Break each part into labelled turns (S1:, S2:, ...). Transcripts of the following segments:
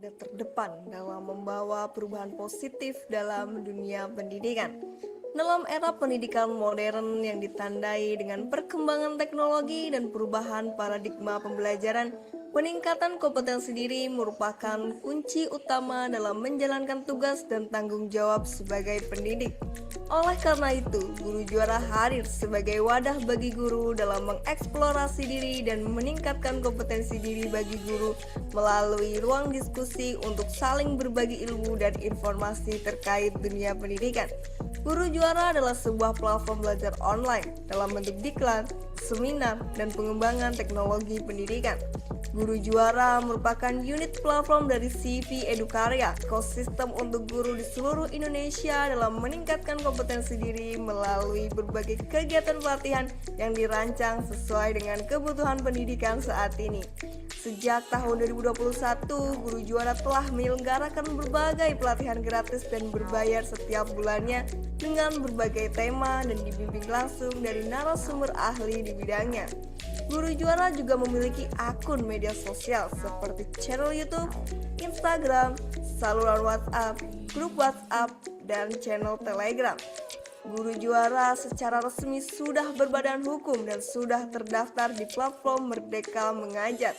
S1: garda terdepan dalam membawa perubahan positif dalam dunia pendidikan. Dalam era pendidikan modern yang ditandai dengan perkembangan teknologi dan perubahan paradigma pembelajaran, peningkatan kompetensi diri merupakan kunci utama dalam menjalankan tugas dan tanggung jawab sebagai pendidik. Oleh karena itu, Guru Juara hadir sebagai wadah bagi guru dalam mengeksplorasi diri dan meningkatkan kompetensi diri bagi guru melalui ruang diskusi untuk saling berbagi ilmu dan informasi terkait dunia pendidikan. Guru Juara adalah sebuah platform belajar online dalam bentuk diklat, seminar, dan pengembangan teknologi pendidikan. Guru Juara merupakan unit platform dari CV Edukarya, ekosistem untuk guru di seluruh Indonesia dalam meningkatkan kompetensi diri melalui berbagai kegiatan pelatihan yang dirancang sesuai dengan kebutuhan pendidikan saat ini. Sejak tahun 2021, Guru Juara telah menyelenggarakan berbagai pelatihan gratis dan berbayar setiap bulannya dengan berbagai tema dan dibimbing langsung dari narasumber ahli di bidangnya. Guru Juara juga memiliki akun media sosial seperti channel YouTube, Instagram, saluran WhatsApp, grup WhatsApp, dan channel Telegram. Guru Juara secara resmi sudah berbadan hukum dan sudah terdaftar di platform Merdeka Mengajar.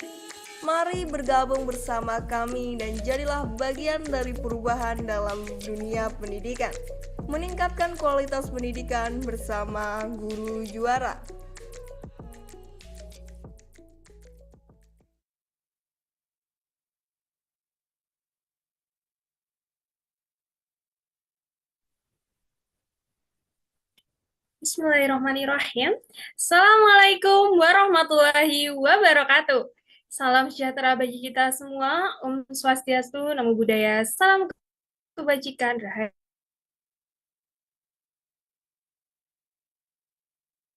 S1: Mari bergabung bersama kami dan jadilah bagian dari perubahan dalam dunia pendidikan. Meningkatkan kualitas pendidikan bersama Guru Juara.
S2: Bismillahirrahmanirrahim. Assalamualaikum warahmatullahi wabarakatuh. Salam sejahtera bagi kita semua. Om Swastiastu, Namo Buddhaya, salam kebajikan,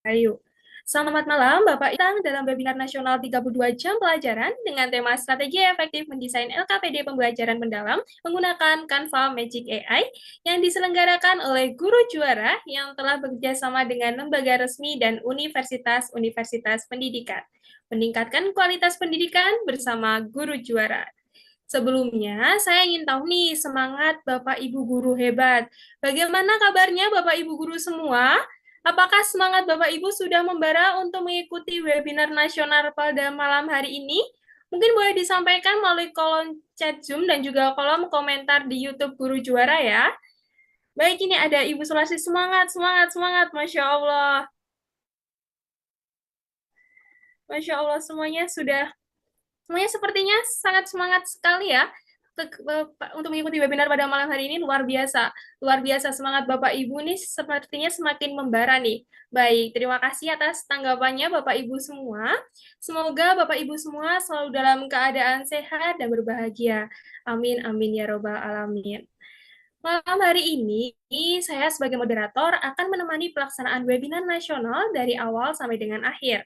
S2: rahayu. Selamat malam, Bapak Itang, dalam webinar nasional 32 jam pelajaran dengan tema strategi efektif mendesain LKPD pembelajaran mendalam menggunakan Canva Magic AI yang diselenggarakan oleh Guru Juara yang telah bekerjasama dengan lembaga resmi dan universitas-universitas pendidikan. Meningkatkan kualitas pendidikan bersama Guru Juara. Sebelumnya, saya ingin tahu nih semangat Bapak Ibu Guru hebat. Bagaimana kabarnya Bapak Ibu Guru semua? Apakah semangat Bapak Ibu sudah membara untuk mengikuti webinar nasional pada malam hari ini? Mungkin boleh disampaikan melalui kolom chat Zoom dan juga kolom komentar di YouTube Guru Juara ya. Baik, ini ada Ibu Sulasi, semangat, semangat, semangat, Masya Allah. Masya Allah, semuanya sepertinya sangat semangat sekali ya untuk mengikuti webinar pada malam hari ini. Luar biasa semangat Bapak Ibu nih, sepertinya semakin membara nih. Baik, terima kasih atas tanggapannya Bapak Ibu semua. Semoga Bapak Ibu semua selalu dalam keadaan sehat dan berbahagia. Amin, amin ya robbal alamin. Malam hari ini, saya sebagai moderator akan menemani pelaksanaan webinar nasional dari awal sampai dengan akhir.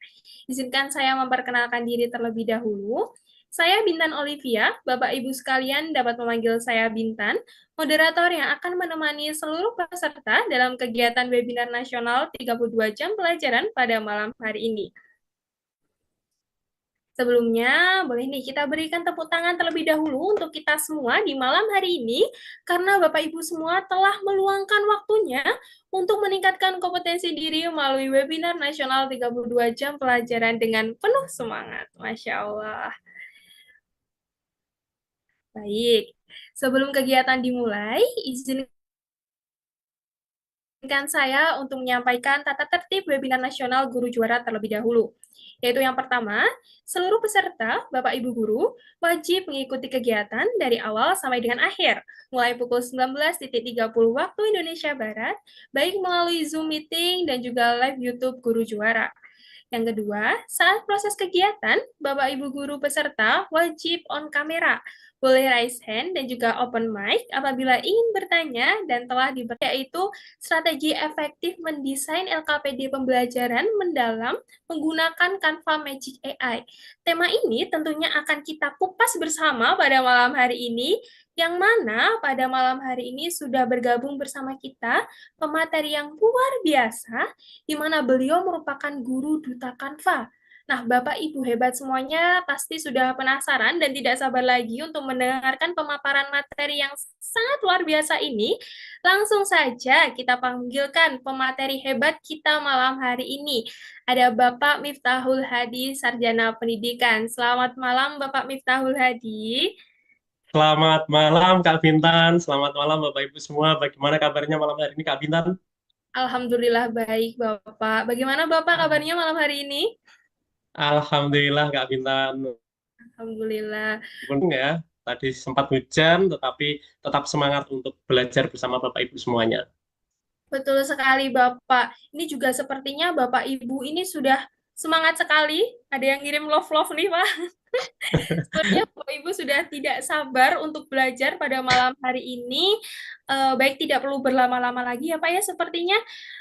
S2: Izinkan saya memperkenalkan diri terlebih dahulu. Saya Bintan Olivia, Bapak Ibu sekalian dapat memanggil saya Bintan, moderator yang akan menemani seluruh peserta dalam kegiatan webinar nasional 32 jam pelajaran pada malam hari ini. Sebelumnya, boleh nih kita berikan tepuk tangan terlebih dahulu untuk kita semua di malam hari ini, karena Bapak Ibu semua telah meluangkan waktunya untuk meningkatkan kompetensi diri melalui webinar nasional 32 jam pelajaran dengan penuh semangat. Masya Allah. Baik, sebelum kegiatan dimulai, izinkan saya untuk menyampaikan tata tertib webinar nasional Guru Juara terlebih dahulu. Yaitu yang pertama, seluruh peserta, Bapak Ibu Guru, wajib mengikuti kegiatan dari awal sampai dengan akhir, mulai pukul 19.30 waktu Indonesia Barat, baik melalui Zoom Meeting dan juga live YouTube Guru Juara. Yang kedua, saat proses kegiatan, Bapak Ibu Guru peserta wajib on kamera, boleh raise hand dan juga open mic apabila ingin bertanya dan telah diberi, yaitu strategi efektif mendesain LKPD pembelajaran mendalam menggunakan Canva Magic AI. Tema ini tentunya akan kita kupas bersama pada malam hari ini, yang mana pada malam hari ini sudah bergabung bersama kita pemateri yang luar biasa, di mana beliau merupakan guru duta Canva. Nah, Bapak Ibu hebat semuanya pasti sudah penasaran dan tidak sabar lagi untuk mendengarkan pemaparan materi yang sangat luar biasa ini. Langsung saja kita panggilkan pemateri hebat kita malam hari ini. Ada Bapak Miftahul Hadi, Sarjana Pendidikan. Selamat malam, Bapak Miftahul Hadi.
S3: Selamat malam Kak Bintan, selamat malam Bapak Ibu semua. Bagaimana kabarnya malam hari ini Kak Bintan?
S2: Alhamdulillah baik, Bapak. Bagaimana Bapak kabarnya malam hari ini?
S3: Alhamdulillah Kak Bintan.
S2: Alhamdulillah.
S3: Walaupun ya, tadi sempat hujan, tetapi tetap semangat untuk belajar bersama Bapak Ibu semuanya.
S2: Betul sekali, Bapak. Ini juga sepertinya Bapak Ibu ini sudah semangat sekali. Ada yang ngirim love-love nih, Pak. Sepertinya Bapak Ibu sudah tidak sabar untuk belajar pada malam hari ini. Baik, tidak perlu berlama-lama lagi ya, Pak ya. Sepertinya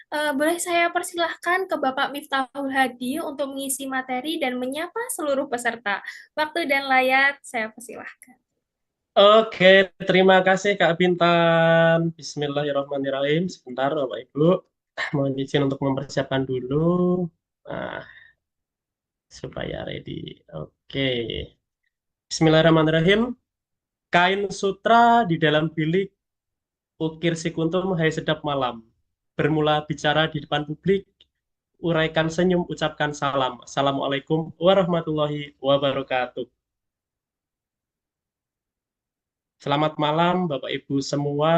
S2: boleh saya persilahkan ke Bapak Miftahul Hadi untuk mengisi materi dan menyapa seluruh peserta. Waktu dan layar saya persilahkan.
S3: Oke, terima kasih Kak Bintan. Bismillahirrahmanirrahim. Sebentar Bapak Ibu, mohon izin untuk mempersiapkan dulu. Nah, supaya ready. Oke. Bismillahirrahmanirrahim. Kain sutra di dalam bilik, ukir si kuntum, hai sedap malam. Bermula bicara di depan publik, uraikan senyum, ucapkan salam. Assalamualaikum warahmatullahi wabarakatuh. Selamat malam Bapak Ibu semua,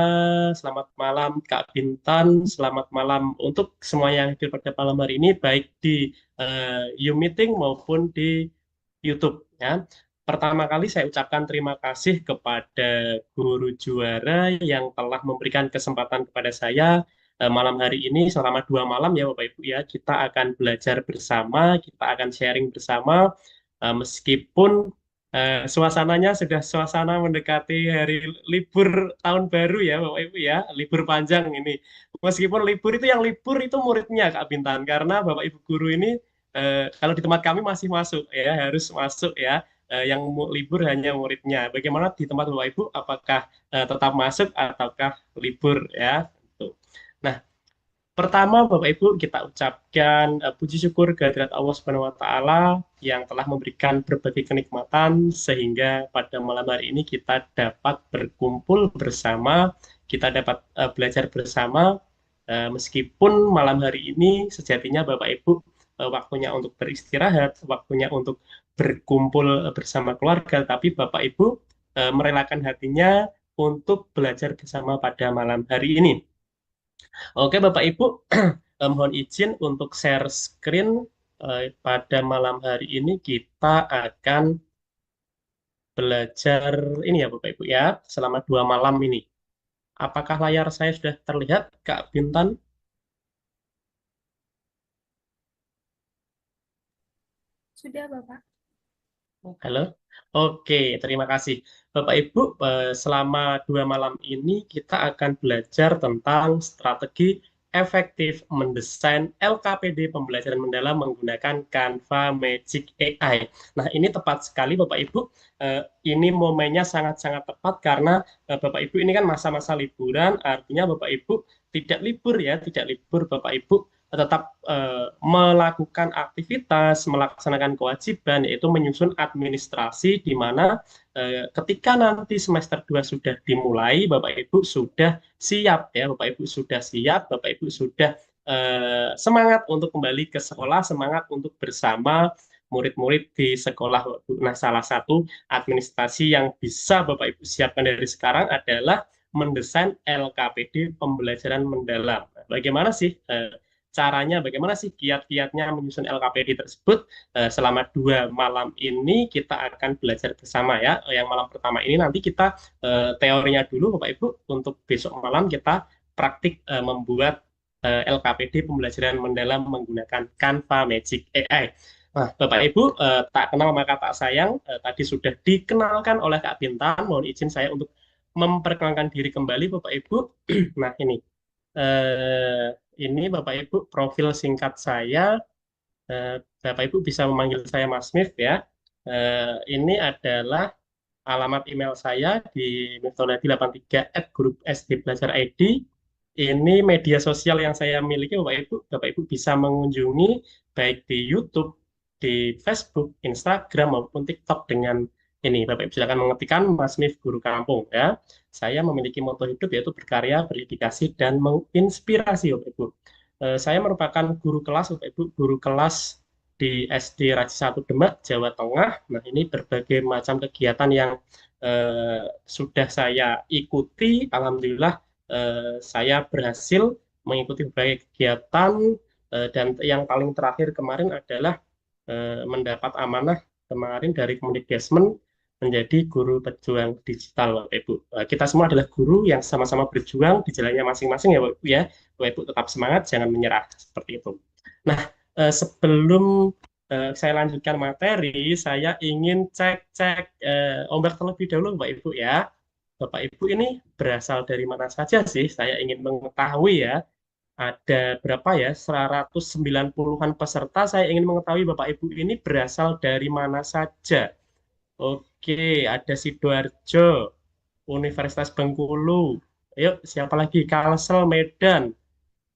S3: selamat malam Kak Bintan, selamat malam untuk semua yang hadir pada malam hari ini, baik di U-Meeting maupun di YouTube. Ya. Pertama kali saya ucapkan terima kasih kepada guru juara yang telah memberikan kesempatan kepada saya malam hari ini selama 2 malam ya Bapak Ibu ya. Kita akan belajar bersama, kita akan sharing bersama, meskipun suasananya sudah suasana mendekati hari libur tahun baru ya Bapak Ibu ya, libur panjang ini. Meskipun libur itu yang libur itu muridnya Kak Bintan, karena Bapak Ibu guru ini kalau di tempat kami masih masuk ya, harus masuk ya. Yang libur hanya muridnya. Bagaimana di tempat Bapak Ibu? Apakah tetap masuk ataukah libur ya? Tuh. Nah, pertama, Bapak Ibu, kita ucapkan puji syukur kehadirat Allah Subhanahu wa Ta'ala yang telah memberikan berbagai kenikmatan sehingga pada malam hari ini kita dapat berkumpul bersama, kita dapat belajar bersama, meskipun malam hari ini sejatinya Bapak Ibu waktunya untuk beristirahat, waktunya untuk berkumpul bersama keluarga, tapi Bapak Ibu merelakan hatinya untuk belajar bersama pada malam hari ini. Oke, Bapak Ibu, mohon izin untuk share screen. Pada malam hari ini kita akan belajar ini ya Bapak Ibu ya, selama 2 malam ini. Apakah layar saya sudah terlihat, Kak Bintan?
S2: Sudah, Bapak.
S3: Halo? Oke, terima kasih. Bapak Ibu, selama 2 malam ini kita akan belajar tentang strategi efektif mendesain LKPD pembelajaran mendalam menggunakan Canva Magic AI. Nah, ini tepat sekali Bapak Ibu. Ini momennya sangat-sangat tepat karena Bapak Ibu ini kan masa-masa liburan, artinya Bapak Ibu tidak libur ya, tidak libur Bapak Ibu tetap melakukan aktivitas, melaksanakan kewajiban, yaitu menyusun administrasi, di mana ketika nanti semester 2 sudah dimulai, Bapak Ibu sudah siap, ya, Bapak Ibu sudah siap, Bapak Ibu sudah semangat untuk kembali ke sekolah, semangat untuk bersama murid-murid di sekolah. Nah, salah satu administrasi yang bisa Bapak Ibu siapkan dari sekarang adalah mendesain LKPD pembelajaran mendalam. Bagaimana sih caranya, bagaimana sih kiat-kiatnya menyusun LKPD tersebut? Selama 2 malam ini kita akan belajar bersama ya. Yang malam pertama ini nanti kita teorinya dulu Bapak Ibu, untuk besok malam kita praktik membuat LKPD pembelajaran mendalam menggunakan Canva Magic AI. Nah, Bapak Ibu, tak kenal maka tak sayang, tadi sudah dikenalkan oleh Kak Bintan. Mohon izin saya untuk memperkenalkan diri kembali Bapak Ibu. Nah, eh, ini Bapak Ibu profil singkat saya. Bapak Ibu bisa memanggil saya Mas Mif ya. Ini adalah alamat email saya di miftoladi83@grupsdbelajar.id. Ini media sosial yang saya miliki Bapak Ibu. Bapak Ibu bisa mengunjungi baik di YouTube di Facebook, Instagram maupun TikTok dengan ini. Bapak Ibu silakan mengetikkan Mas Mif Guru Kampung ya. Saya memiliki moto hidup yaitu berkarya, berdedikasi dan menginspirasi Bapak Ibu. Saya merupakan guru kelas Bapak Ibu, guru kelas di SD Raji 1 Demak, Jawa Tengah. Nah, ini berbagai macam kegiatan yang sudah saya ikuti. Alhamdulillah saya berhasil mengikuti berbagai kegiatan dan yang paling terakhir kemarin adalah mendapat amanah kemarin dari Kemendikbudrismen menjadi guru pejuang digital, Bapak Ibu. Kita semua adalah guru yang sama-sama berjuang di jalannya masing-masing ya, Bapak Ibu ya. Bapak Ibu tetap semangat, jangan menyerah seperti itu. Nah, sebelum saya lanjutkan materi, saya ingin cek ombak terlebih dahulu, Bapak Ibu ya. Bapak Ibu ini berasal dari mana saja sih? Saya ingin mengetahui ya. Ada berapa ya? 190-an peserta. Saya ingin mengetahui Bapak Ibu ini berasal dari mana saja. Oke, ada Sidoarjo, Universitas Bengkulu. Ayo, siapa lagi? Kalsel, Medan,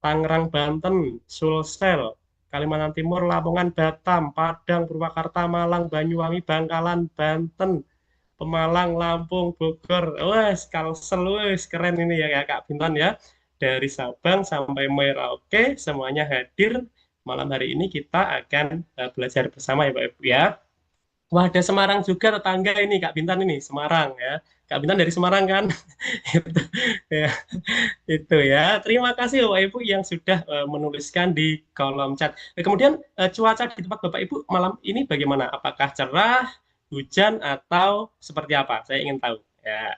S3: Tangerang, Banten, Sulsel, Kalimantan Timur, Lamongan, Batam, Padang, Purwakarta, Malang, Banyuwangi, Bangkalan, Banten, Pemalang, Lampung, Bogor. Wes, Kalsel, wes keren ini ya Kak Bintan ya. Dari Sabang sampai Merauke semuanya hadir. Malam hari ini kita akan belajar bersama ya Pak Ibu ya. Wah, ada Semarang juga tetangga ini Kak Bintan ini, Semarang ya. Kak Bintan dari Semarang kan? Itu ya. Itu ya. Terima kasih Bapak Ibu yang sudah menuliskan di kolom chat. Kemudian cuaca di tempat Bapak Ibu malam ini bagaimana? Apakah cerah, hujan atau seperti apa? Saya ingin tahu. Ya.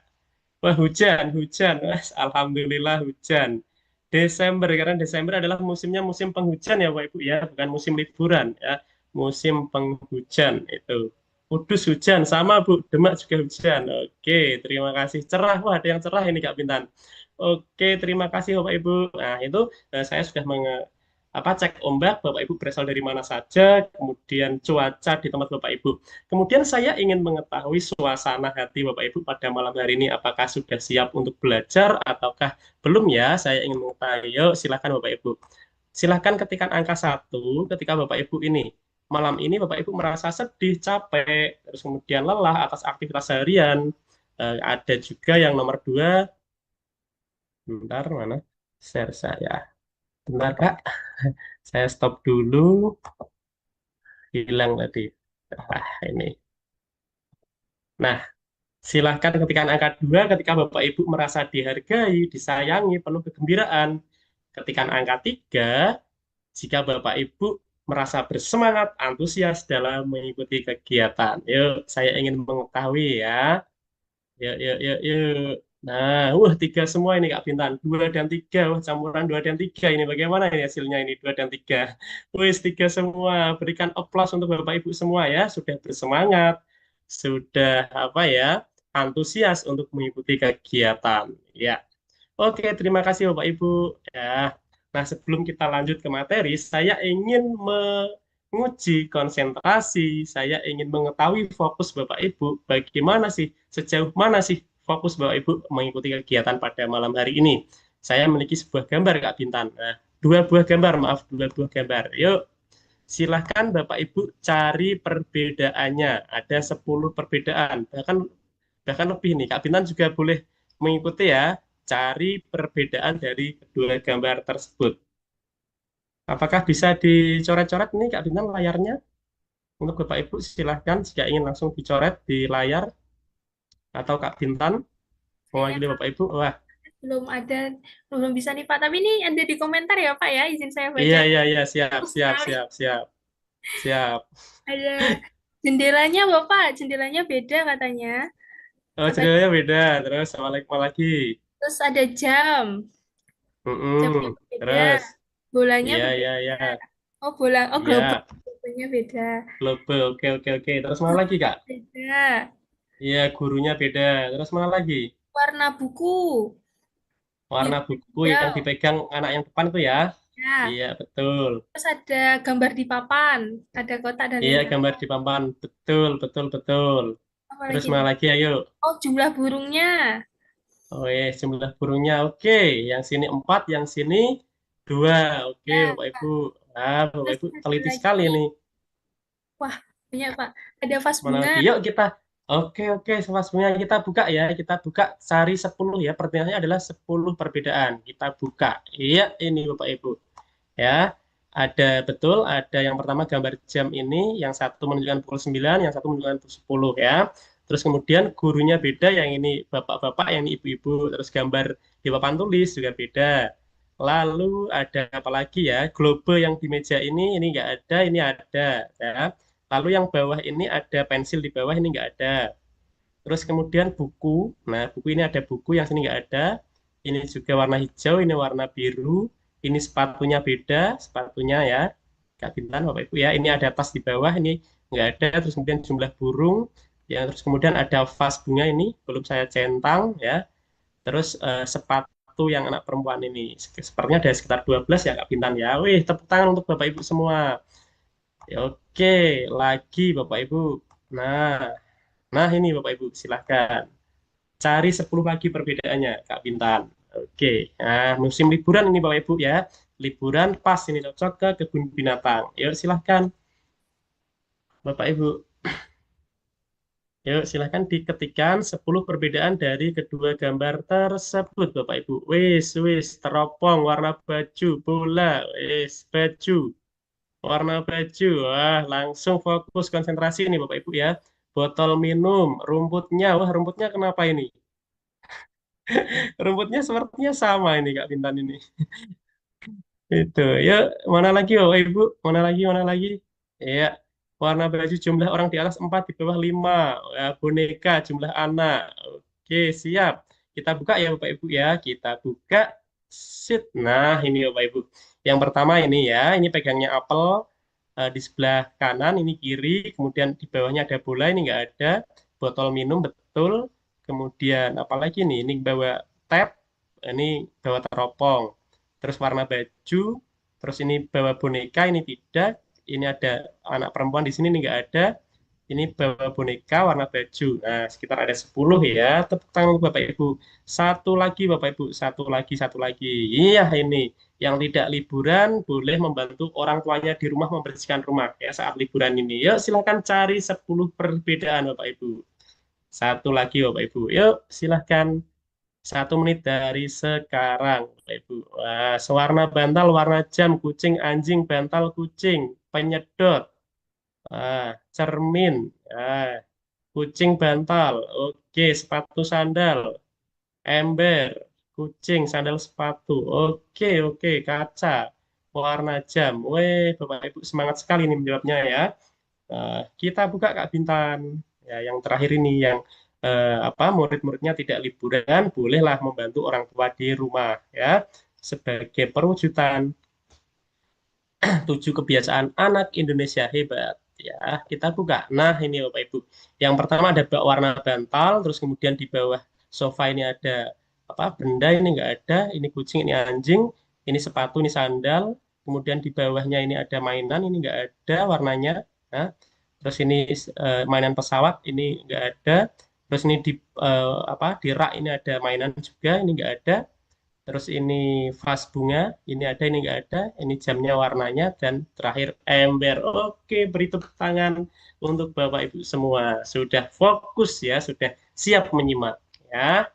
S3: Wah, hujan, hujan. Wah, alhamdulillah hujan. Desember, karena Desember adalah musimnya musim penghujan ya Bapak Ibu ya, bukan musim liburan ya. Musim penghujan itu. Kudus hujan, sama Bu. Demak juga hujan. Oke, terima kasih. Cerah, wah ada yang cerah ini Kak Bintan. Oke, terima kasih Bapak Ibu. Nah, itu saya sudah cek ombak, Bapak Ibu berasal dari mana saja, kemudian cuaca di tempat Bapak Ibu. Kemudian saya ingin mengetahui suasana hati Bapak Ibu pada malam hari ini, apakah sudah siap untuk belajar ataukah belum ya? Saya ingin mengetahui. Yuk, silakan Bapak Ibu. Silakan ketikkan angka 1 ketika Bapak Ibu ini. Malam ini Bapak Ibu merasa sedih, capek, terus kemudian lelah atas aktivitas harian. Ada juga yang nomor 2, bentar mana? Share saya. Bentar Kak, saya stop dulu. Hilang tadi. Wah, ini. Nah, silahkan ketikkan angka 2 ketika Bapak Ibu merasa dihargai, disayangi, penuh kegembiraan. Ketikkan angka 3 jika Bapak Ibu merasa bersemangat, antusias dalam mengikuti kegiatan. Yuk, saya ingin mengetahui ya. Yuk, yuk, yuk, yuk. Nah, tiga semua ini Kak Bintan. 2 dan 3, campuran 2 dan 3. Ini bagaimana ini hasilnya ini 2 dan 3. Wis 3 semua. Berikan aplaus untuk Bapak Ibu semua ya. Sudah bersemangat, sudah antusias untuk mengikuti kegiatan. Ya, oke, terima kasih Bapak Ibu. Ya. Nah, sebelum kita lanjut ke materi, saya ingin menguji konsentrasi, saya ingin mengetahui fokus Bapak Ibu, bagaimana sih, sejauh mana sih fokus Bapak Ibu mengikuti kegiatan pada malam hari ini. Saya memiliki sebuah gambar Kak Bintan. Nah, 2 buah gambar. Yuk, silahkan Bapak Ibu cari perbedaannya. Ada 10 perbedaan, bahkan lebih nih. Kak Bintan juga boleh mengikuti ya, cari perbedaan dari kedua gambar tersebut. Apakah bisa dicoret-coret nih Kak Bintan layarnya? Untuk Bapak Ibu silahkan jika ingin langsung dicoret di layar, atau Kak Bintan
S2: Saya
S3: mewakili Bapak Ibu. Wah,
S2: belum bisa nih Pak. Tapi ini ada di komentar ya Pak ya, izin saya baca.
S3: iya, siap,
S2: Bagus
S3: siap,
S2: sekali.
S3: siap, siap, siap.
S2: Ada jendelanya Bapak, jendelanya beda katanya.
S3: Oh,
S2: Katanya
S3: ceritanya beda. Terus sama lagi.
S2: terus ada jam, jamnya beda,
S3: Terus,
S2: bolanya
S3: iya,
S2: beda.
S3: iya, iya,
S2: Oh bola, oh global,
S3: iya.
S2: globalnya beda.
S3: Global, oke. Terus mana lagi Kak?
S2: Beda.
S3: Iya, gurunya beda. Terus mana lagi?
S2: Warna buku,
S3: Warna
S2: biru
S3: buku yang
S2: hijau.
S3: dipegang anak yang depan itu ya?
S2: Ya,
S3: Iya, betul.
S2: terus ada gambar di papan, ada kotak dan
S3: Iya,
S2: lingkaran.
S3: gambar di papan. Betul.
S2: Apa
S3: Terus
S2: lagi
S3: mana
S2: nih?
S3: lagi, ayo.
S2: Oh, jumlah burungnya.
S3: Oh, jumlah burungnya. Oke, yang sini 4, yang sini 2. Oke,
S2: Ya,
S3: Bapak Ibu. Ah, Bapak
S2: terus
S3: Ibu
S2: ada
S3: teliti sekali
S2: lagi
S3: nih.
S2: Wah, banyak Pak. Ada vas
S3: Mana
S2: bunga.
S3: lagi? Yuk kita. Oke, semuanya kita buka ya. Kita buka cari 10 ya. Pertanyaannya adalah 10 perbedaan. Kita buka. Iya, ini Bapak Ibu. Ya, ada betul, ada yang pertama gambar jam ini, yang satu menunjukkan pukul 9, yang satu menunjukkan pukul 10 ya. Terus kemudian gurunya beda, yang ini bapak-bapak, yang ini ibu-ibu. Terus gambar di papan tulis juga beda. Lalu ada apa lagi ya? Globe yang di meja ini nggak ada, ini ada ya. Lalu yang bawah ini ada pensil di bawah, ini nggak ada. Terus kemudian buku. Nah, buku ini ada buku, yang sini nggak ada. Ini juga warna hijau, ini warna biru. Ini sepatunya beda, sepatunya ya. Kak Bintan, Bapak Ibu ya. Ini ada tas di bawah, ini nggak ada. Terus kemudian jumlah burung. Ya, terus kemudian ada vas bunga ini, belum saya centang ya. Terus sepatu yang anak perempuan ini. Sepertinya ada sekitar 12 ya Kak Bintan ya. Wih, tepuk tangan untuk Bapak Ibu semua. Ya, oke, lagi Bapak Ibu. Nah, nah ini Bapak Ibu, silahkan. Cari 10 lagi perbedaannya, Kak Bintan. Oke, nah musim liburan ini Bapak Ibu ya. Liburan pas ini cocok ke kebun binatang. Yuk silahkan Bapak Ibu. Yuk silahkan diketikkan 10 perbedaan dari kedua gambar tersebut Bapak Ibu. Wis, teropong warna baju, bola, baju, warna baju. Wah, langsung fokus konsentrasi nih Bapak Ibu ya. Botol minum, rumputnya. Wah, rumputnya kenapa ini? Rumputnya sepertinya sama ini Kak Bintan ini. Itu. Ya, mana lagi Bapak Ibu? Mana lagi? Mana lagi? Ya, warna baju jumlah orang di atas 4 di bawah 5. Ya, boneka jumlah anak. Oke, siap. Kita buka ya Bapak Ibu ya. Kita buka sheet. Nah, ini Bapak Ibu. Yang pertama ini ya, ini pegangnya apel. Di sebelah kanan ini kiri, kemudian di bawahnya ada bola, ini nggak ada. Botol minum betul. Kemudian apalagi nih? Ini bawa tab, ini bawa teropong. Terus warna baju, terus ini bawa boneka, ini tidak. Ini ada anak perempuan di sini, ini nggak ada. Ini bawa boneka warna baju. Nah, sekitar ada 10 ya. Tepuk tangan untuk Bapak Ibu. Satu lagi Bapak Ibu, satu lagi. Iya ini, yang tidak liburan boleh membantu orang tuanya di rumah membersihkan rumah ya saat liburan ini. Yuk silakan cari 10 perbedaan Bapak Ibu. Satu lagi Bapak Ibu. Yuk silakan. 1 menit dari sekarang, Bapak Ibu. Wah, sewarna bantal, warna jam, kucing, anjing, bantal, kucing, penyedot, cermin, kucing, bantal. Oke, sepatu sandal, ember, kucing, sandal, sepatu. Oke, kaca, warna jam. Weh, Bapak Ibu semangat sekali nih menjawabnya ya. Kita buka Kak Bintan. Ya, yang terakhir ini yang apa murid-muridnya tidak liburan, bolehlah membantu orang tua di rumah ya sebagai perwujudan 7 kebiasaan anak Indonesia hebat. Ya, kita buka. Nah, ini Bapak Ibu. Yang pertama ada warna bantal, terus kemudian di bawah sofa ini ada apa? Benda ini nggak ada, ini kucing, ini anjing, ini sepatu, ini sandal. Kemudian di bawahnya ini ada mainan, ini nggak ada warnanya. Nah, terus ini mainan pesawat, ini nggak ada. Terus ini di apa? Di rak ini ada mainan juga, ini nggak ada. Terus ini vas bunga, ini ada, ini nggak ada, ini jamnya warnanya, dan terakhir ember. Oke, beri tepuk tangan untuk Bapak Ibu semua. Sudah fokus ya, sudah siap menyimak ya.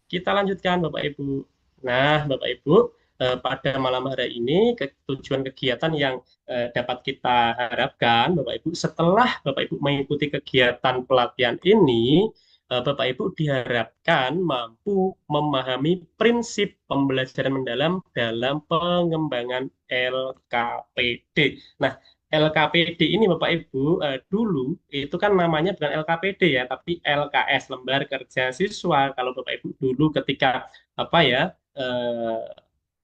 S3: Kita lanjutkan Bapak Ibu. Nah, Bapak Ibu, pada malam hari ini tujuan kegiatan yang dapat kita harapkan Bapak Ibu setelah Bapak Ibu mengikuti kegiatan pelatihan ini, Bapak Ibu diharapkan mampu memahami prinsip pembelajaran mendalam dalam pengembangan LKPD. Nah, LKPD ini Bapak Ibu dulu itu kan namanya bukan LKPD ya, tapi LKS Lembar Kerja Siswa. Kalau Bapak Ibu dulu ketika apa ya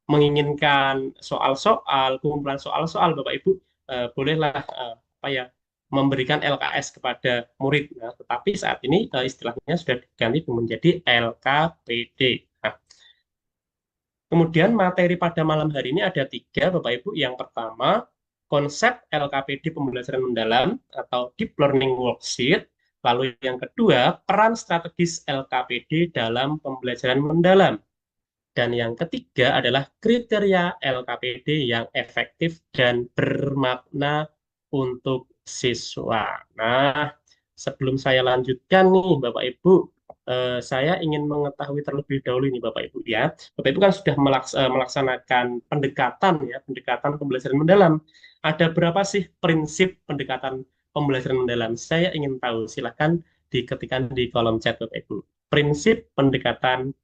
S3: menginginkan soal-soal, kumpulan soal-soal, Bapak Ibu bolehlah apa ya memberikan LKS kepada murid. Nah, tetapi saat ini istilahnya sudah diganti menjadi LKPD. Nah, kemudian materi pada malam hari ini ada 3, Bapak Ibu. Yang pertama, konsep LKPD pembelajaran mendalam atau Deep Learning Worksheet. Lalu yang kedua, peran strategis LKPD dalam pembelajaran mendalam. Dan yang ketiga adalah kriteria LKPD yang efektif dan bermakna untuk siswa. Nah, sebelum saya lanjutkan nih Bapak Ibu, saya ingin mengetahui terlebih dahulu ini Bapak Ibu ya. Bapak Ibu kan sudah melaksanakan pendekatan ya, pendekatan pembelajaran mendalam. Ada berapa sih prinsip pendekatan pembelajaran mendalam? Saya ingin tahu. Silahkan diketikkan di kolom chat Bapak Ibu. Prinsip pendekatan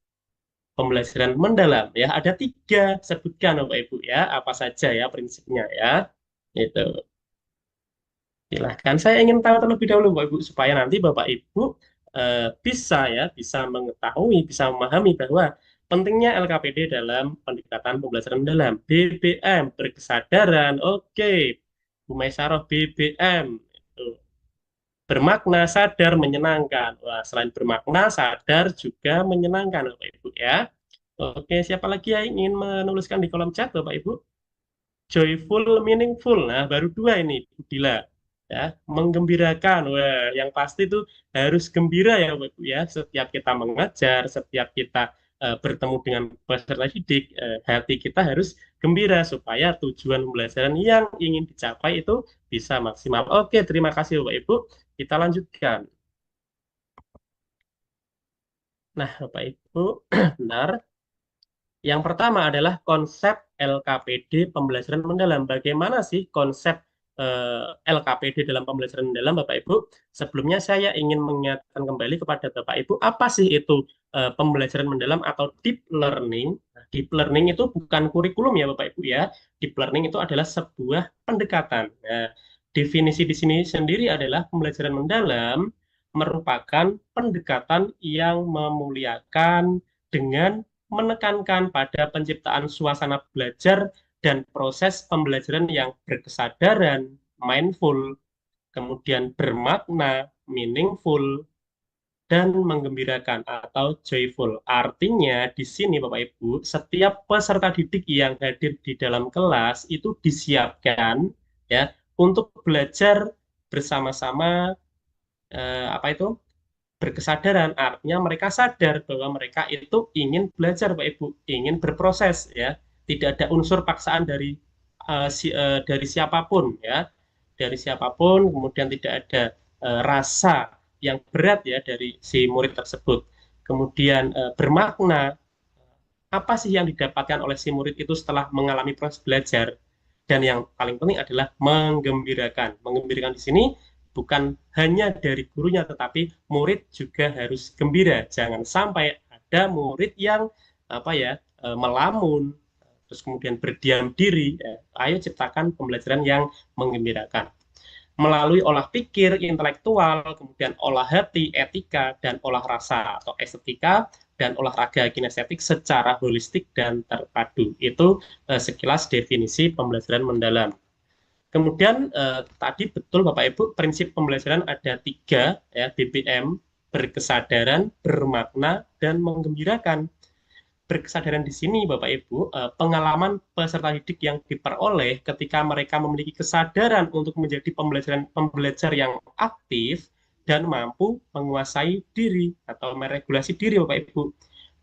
S3: pembelajaran mendalam ya. Ada 3, sebutkan Bapak Ibu ya. Apa saja ya prinsipnya ya. Itu. Silahkan. Saya ingin tahu terlebih dahulu Bapak Ibu supaya nanti Bapak Ibu bisa mengetahui, bisa memahami bahwa pentingnya LKPD dalam pendekatan pembelajaran mendalam. BBM berkesadaran, oke. Bu Maisaroh BBM itu bermakna, sadar, menyenangkan. Wah, selain bermakna, sadar juga menyenangkan Bapak Ibu ya. Oke, siapa lagi yang ingin menuliskan di kolom chat Bapak Ibu? Joyful, meaningful. Nah, baru 2 ini, Bu Dila. Ya, menggembirakan. Wah, yang pasti itu harus gembira ya, Bapak Ibu ya. Setiap kita mengajar, setiap kita bertemu dengan peserta didik, hati kita harus gembira supaya tujuan pembelajaran yang ingin dicapai itu bisa maksimal. Oke, terima kasih Bapak Ibu. Kita lanjutkan. Nah, Bapak Ibu, benar. Yang pertama adalah konsep LKPD pembelajaran mendalam. Bagaimana sih konsep LKPD dalam pembelajaran mendalam, Bapak Ibu? Sebelumnya saya ingin mengingatkan kembali kepada Bapak Ibu, apa sih itu pembelajaran mendalam atau deep learning? Nah, deep learning itu bukan kurikulum ya, Bapak Ibu ya. Deep learning itu adalah sebuah pendekatan. Nah, definisi di sini sendiri adalah pembelajaran mendalam merupakan pendekatan yang memuliakan dengan menekankan pada penciptaan suasana belajar dan proses pembelajaran yang berkesadaran, mindful, kemudian bermakna, meaningful, dan menggembirakan atau joyful. Artinya di sini Bapak Ibu, setiap peserta didik yang hadir di dalam kelas itu disiapkan ya untuk belajar bersama-sama apa itu berkesadaran, artinya mereka sadar bahwa mereka itu ingin belajar, Pak Ibu, ingin berproses ya. Tidak ada unsur paksaan dari siapapun ya. Dari siapapun, kemudian tidak ada rasa yang berat ya dari si murid tersebut. Kemudian bermakna apa sih yang didapatkan oleh si murid itu setelah mengalami proses belajar. Dan yang paling penting adalah menggembirakan. Menggembirakan di sini bukan hanya dari gurunya, tetapi murid juga harus gembira. Jangan sampai ada murid yang apa ya melamun, terus kemudian berdiam diri. Ayo ciptakan pembelajaran yang menggembirakan melalui olah pikir intelektual, kemudian olah hati, etika, dan olah rasa atau estetika, dan olahraga kinestetik secara holistik dan terpadu. Itu sekilas definisi pembelajaran mendalam. Kemudian tadi betul Bapak Ibu, prinsip pembelajaran ada 3 ya, BBM, berkesadaran, bermakna, dan menggembirakan. Berkesadaran di sini Bapak Ibu, pengalaman peserta didik yang diperoleh ketika mereka memiliki kesadaran untuk menjadi pembelajar yang aktif dan mampu menguasai diri atau meregulasi diri Bapak Ibu.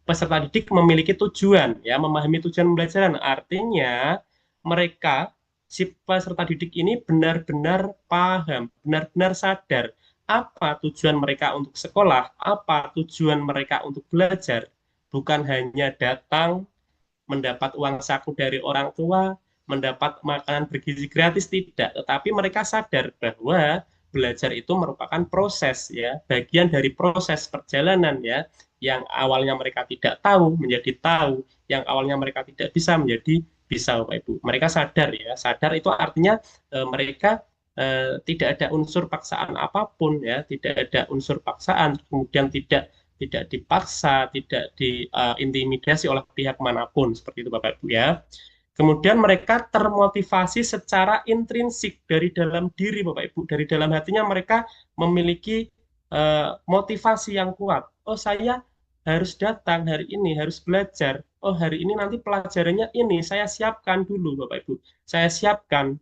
S3: Peserta didik memiliki tujuan ya, memahami tujuan pembelajaran. Artinya mereka si peserta didik ini benar-benar paham, benar-benar sadar apa tujuan mereka untuk sekolah, apa tujuan mereka untuk belajar. Bukan hanya datang mendapat uang saku dari orang tua, mendapat makanan bergizi gratis, tidak. Tetapi mereka sadar bahwa belajar itu merupakan proses ya, bagian dari proses perjalanan ya, yang awalnya mereka tidak tahu menjadi tahu, yang awalnya mereka tidak bisa menjadi bisa, Bapak Ibu. Mereka sadar ya, sadar itu artinya mereka tidak ada unsur paksaan apapun ya, tidak ada unsur paksaan, kemudian tidak dipaksa, tidak diintimidasi oleh pihak manapun, seperti itu Bapak Ibu ya. Kemudian mereka termotivasi secara intrinsik dari dalam diri Bapak Ibu, dari dalam hatinya mereka memiliki motivasi yang kuat. Oh, saya harus datang hari ini, harus belajar. Oh, hari ini nanti pelajarannya ini, saya siapkan dulu Bapak Ibu. Saya siapkan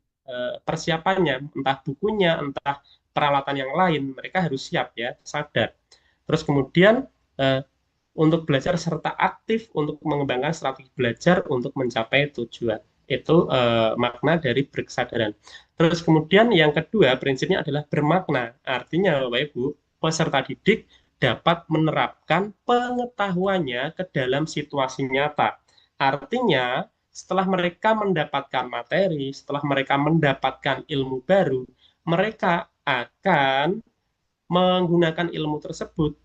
S3: persiapannya, entah bukunya, entah peralatan yang lain, mereka harus siap ya, sadar. Terus kemudian untuk belajar serta aktif untuk mengembangkan strategi belajar untuk mencapai tujuan. Itu makna dari berkesadaran. Terus kemudian yang kedua prinsipnya adalah bermakna. Artinya Bapak Ibu, peserta didik dapat menerapkan pengetahuannya ke dalam situasi nyata. Artinya, setelah mereka mendapatkan materi, setelah mereka mendapatkan ilmu baru, mereka akan menggunakan ilmu tersebut,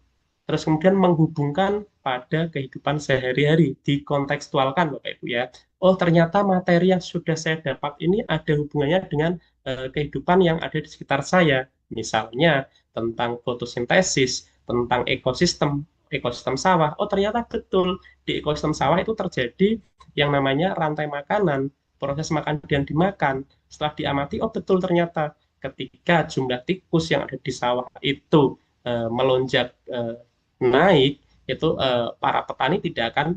S3: terus kemudian menghubungkan pada kehidupan sehari-hari, dikontekstualkan Bapak Ibu ya. Oh ternyata materi yang sudah saya dapat ini ada hubungannya dengan kehidupan yang ada di sekitar saya. Misalnya tentang fotosintesis, tentang ekosistem sawah. Oh ternyata betul di ekosistem sawah itu terjadi yang namanya rantai makanan, proses makan dan dimakan. Setelah diamati, oh betul ternyata ketika jumlah tikus yang ada di sawah itu melonjak naik, itu para petani tidak akan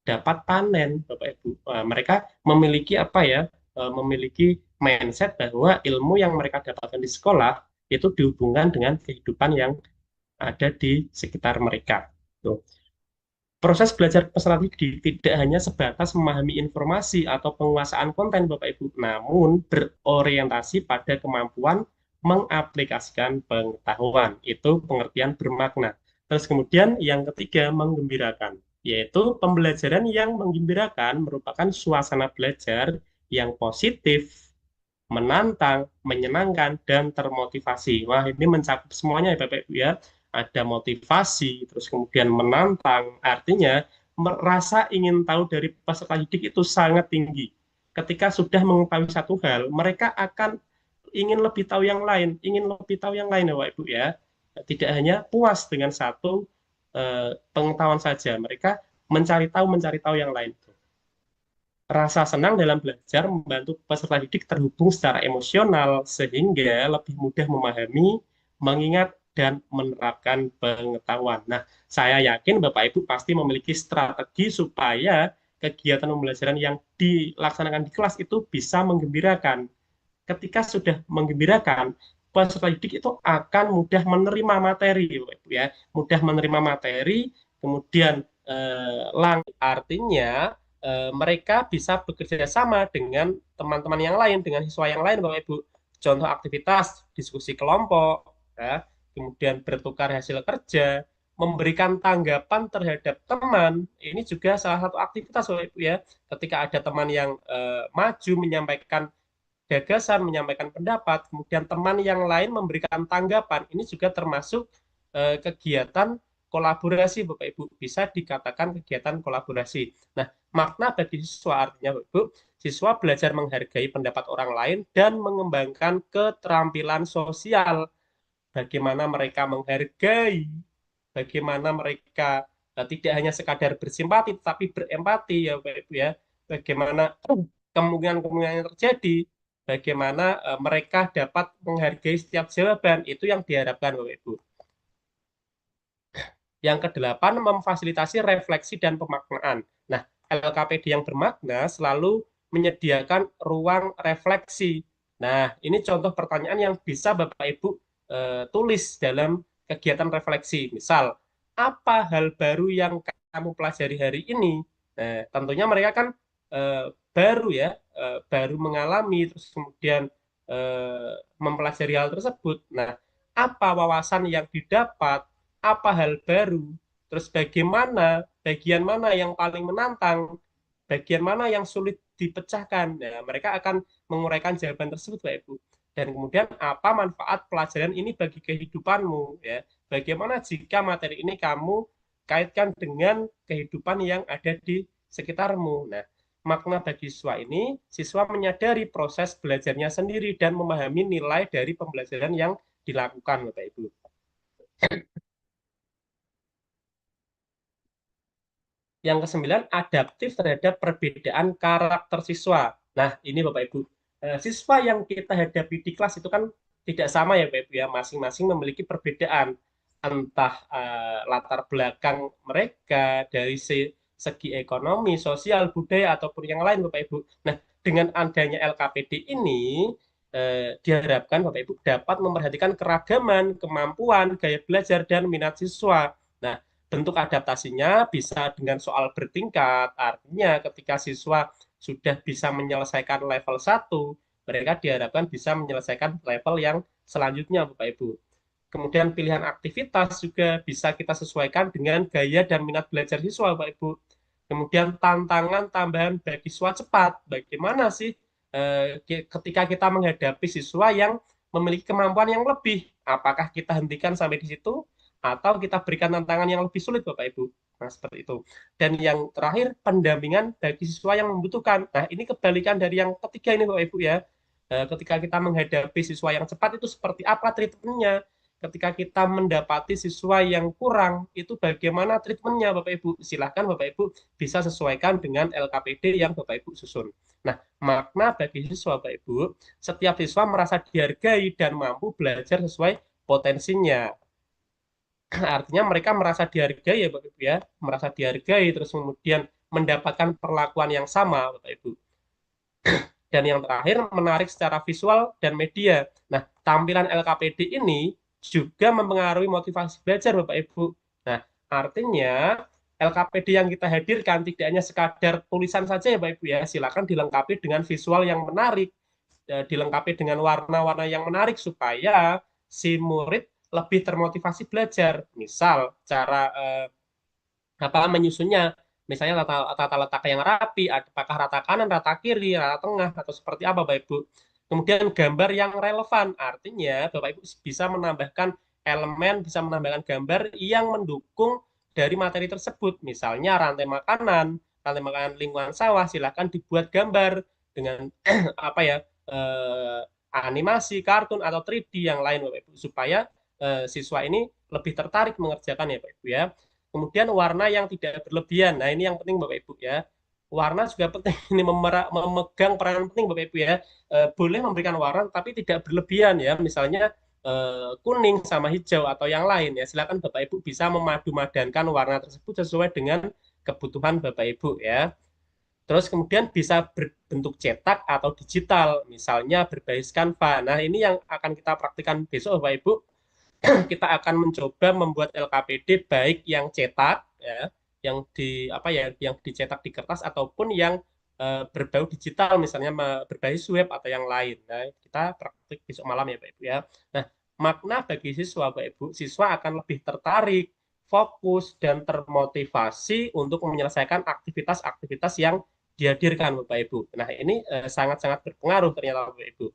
S3: dapat panen, Bapak Ibu. Mereka memiliki apa ya? Memiliki mindset bahwa ilmu yang mereka dapatkan di sekolah itu dihubungkan dengan kehidupan yang ada di sekitar mereka. Tuh. Proses belajar peserta didik tidak hanya sebatas memahami informasi atau penguasaan konten, Bapak Ibu, namun berorientasi pada kemampuan mengaplikasikan pengetahuan. Itu pengertian bermakna. Terus kemudian yang ketiga, menggembirakan, yaitu pembelajaran yang menggembirakan merupakan suasana belajar yang positif, menantang, menyenangkan, dan termotivasi. Wah, ini mencakup semuanya ya Bapak Ibu ya. Ada motivasi, terus kemudian menantang, artinya merasa ingin tahu dari peserta didik itu sangat tinggi. Ketika sudah mengetahui satu hal, mereka akan ingin lebih tahu yang lain, ingin lebih tahu yang lain ya Bapak Ibu ya. Tidak hanya puas dengan satu pengetahuan saja, mereka mencari tahu yang lain. Rasa senang dalam belajar membantu peserta didik terhubung secara emosional sehingga lebih mudah memahami, mengingat, dan menerapkan pengetahuan. Nah, saya yakin Bapak Ibu pasti memiliki strategi supaya kegiatan pembelajaran yang dilaksanakan di kelas itu bisa menggembirakan. Ketika sudah menggembirakan, peserta didik itu akan mudah menerima materi, Bapak Ibu ya, mudah menerima materi, kemudian artinya mereka bisa bekerja sama dengan teman-teman yang lain, dengan siswa yang lain, Bapak Ibu. Contoh aktivitas, diskusi kelompok, ya, kemudian bertukar hasil kerja, memberikan tanggapan terhadap teman, ini juga salah satu aktivitas, Bapak Ibu ya. Ketika ada teman yang maju menyampaikan gagasan, menyampaikan pendapat, kemudian teman yang lain memberikan tanggapan, ini juga termasuk kegiatan kolaborasi, Bapak Ibu. Bisa dikatakan kegiatan kolaborasi. Nah, makna bagi siswa artinya, Bapak Ibu, siswa belajar menghargai pendapat orang lain dan mengembangkan keterampilan sosial. Bagaimana mereka menghargai, bagaimana mereka tidak hanya sekadar bersimpati, tetapi berempati, ya Bapak Ibu ya. Bagaimana kemungkinan-kemungkinan yang terjadi, bagaimana mereka dapat menghargai setiap jawaban, itu yang diharapkan Bapak Ibu. Yang kedelapan, memfasilitasi refleksi dan pemaknaan. Nah, LKPD yang bermakna selalu menyediakan ruang refleksi. Nah, ini contoh pertanyaan yang bisa Bapak Ibu tulis dalam kegiatan refleksi. Misal, apa hal baru yang kamu pelajari hari ini? Nah, tentunya mereka kan baru ya, baru mengalami, terus kemudian mempelajari hal tersebut. Nah, apa wawasan yang didapat? Apa hal baru, terus bagaimana, bagian mana yang paling menantang, bagian mana yang sulit dipecahkan. Nah, mereka akan menguraikan jawaban tersebut, Pak Ibu. Dan kemudian apa manfaat pelajaran ini bagi kehidupanmu, ya? Bagaimana jika materi ini kamu kaitkan dengan kehidupan yang ada di sekitarmu. Nah, makna bagi siswa ini, siswa menyadari proses belajarnya sendiri dan memahami nilai dari pembelajaran yang dilakukan, Bapak Ibu. Yang kesembilan, adaptif terhadap perbedaan karakter siswa. Nah, ini Bapak Ibu, siswa yang kita hadapi di kelas itu kan tidak sama ya Bapak Ibu ya, masing-masing memiliki perbedaan. Entah latar belakang mereka dari segi ekonomi, sosial, budaya, ataupun yang lain Bapak Ibu. Nah, dengan adanya LKPD ini, diharapkan Bapak Ibu dapat memperhatikan keragaman, kemampuan, gaya belajar, dan minat siswa. Nah, bentuk adaptasinya bisa dengan soal bertingkat, artinya ketika siswa sudah bisa menyelesaikan level 1, mereka diharapkan bisa menyelesaikan level yang selanjutnya, Bapak Ibu. Kemudian pilihan aktivitas juga bisa kita sesuaikan dengan gaya dan minat belajar siswa, Bapak Ibu. Kemudian tantangan tambahan bagi siswa cepat. Bagaimana sih ketika kita menghadapi siswa yang memiliki kemampuan yang lebih? Apakah kita hentikan sampai di situ atau kita berikan tantangan yang lebih sulit, Bapak Ibu? Nah, seperti itu. Dan yang terakhir, pendampingan bagi siswa yang membutuhkan. Nah, ini kebalikan dari yang ketiga ini, Bapak Ibu ya. Ketika kita menghadapi siswa yang cepat itu seperti apa treatmentnya? Ketika kita mendapati siswa yang kurang, itu bagaimana treatmentnya, Bapak Ibu? Silahkan Bapak Ibu bisa sesuaikan dengan LKPD yang Bapak Ibu susun. Nah, makna bagi siswa, Bapak Ibu, setiap siswa merasa dihargai dan mampu belajar sesuai potensinya. Artinya mereka merasa dihargai ya, Bapak Ibu ya, merasa dihargai, terus kemudian mendapatkan perlakuan yang sama, Bapak Ibu. Dan yang terakhir, menarik secara visual dan media. Nah, tampilan LKPD ini juga mempengaruhi motivasi belajar, Bapak Ibu. Nah, artinya LKPD yang kita hadirkan tidak hanya sekadar tulisan saja ya, Bapak Ibu ya. Silakan dilengkapi dengan visual yang menarik, dilengkapi dengan warna-warna yang menarik supaya si murid lebih termotivasi belajar. Misal cara menyusunnya, misalnya tata letak yang rapi, apakah rata kanan, rata kiri, rata tengah, atau seperti apa, Bapak Ibu. Kemudian gambar yang relevan, artinya Bapak Ibu bisa menambahkan elemen, bisa menambahkan gambar yang mendukung dari materi tersebut. Misalnya rantai makanan lingkungan sawah, silahkan dibuat gambar dengan apa ya, animasi, kartun, atau 3D yang lain, Bapak Ibu, supaya siswa ini lebih tertarik mengerjakan ya, Bapak Ibu ya. Kemudian warna yang tidak berlebihan. Nah, ini yang penting Bapak Ibu ya. Warna juga penting, ini memegang peran penting Bapak Ibu ya. Boleh memberikan warna tapi tidak berlebihan ya. Misalnya kuning sama hijau atau yang lain ya. Silakan Bapak Ibu bisa memadu-madankan warna tersebut sesuai dengan kebutuhan Bapak Ibu ya. Terus kemudian bisa berbentuk cetak atau digital, misalnya berbasis Canva. Nah, ini yang akan kita praktikkan besok Bapak Ibu. Kita akan mencoba membuat LKPD baik yang cetak ya, yang dicetak di kertas ataupun yang berbau digital, misalnya berbasis web atau yang lain. Nah, kita praktik besok malam ya Pak Ibu ya. Nah, makna bagi siswa Pak Ibu, siswa akan lebih tertarik, fokus dan termotivasi untuk menyelesaikan aktivitas-aktivitas yang dihadirkan Bapak Ibu. Nah, ini sangat-sangat berpengaruh ternyata Bapak Ibu.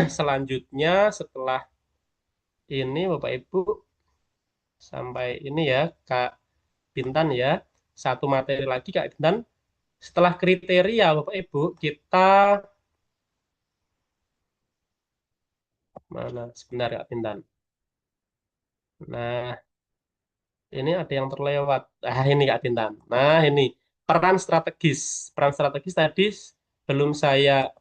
S3: Selanjutnya setelah ini Bapak Ibu sampai ini ya Kak Bintan ya, satu materi lagi Kak Bintan. Setelah kriteria Bapak Ibu, kita mana sebentar Kak Bintan. Nah, ini ada yang terlewat. Ah, ini Kak Bintan. Nah, ini peran strategis. Peran strategis tadi belum saya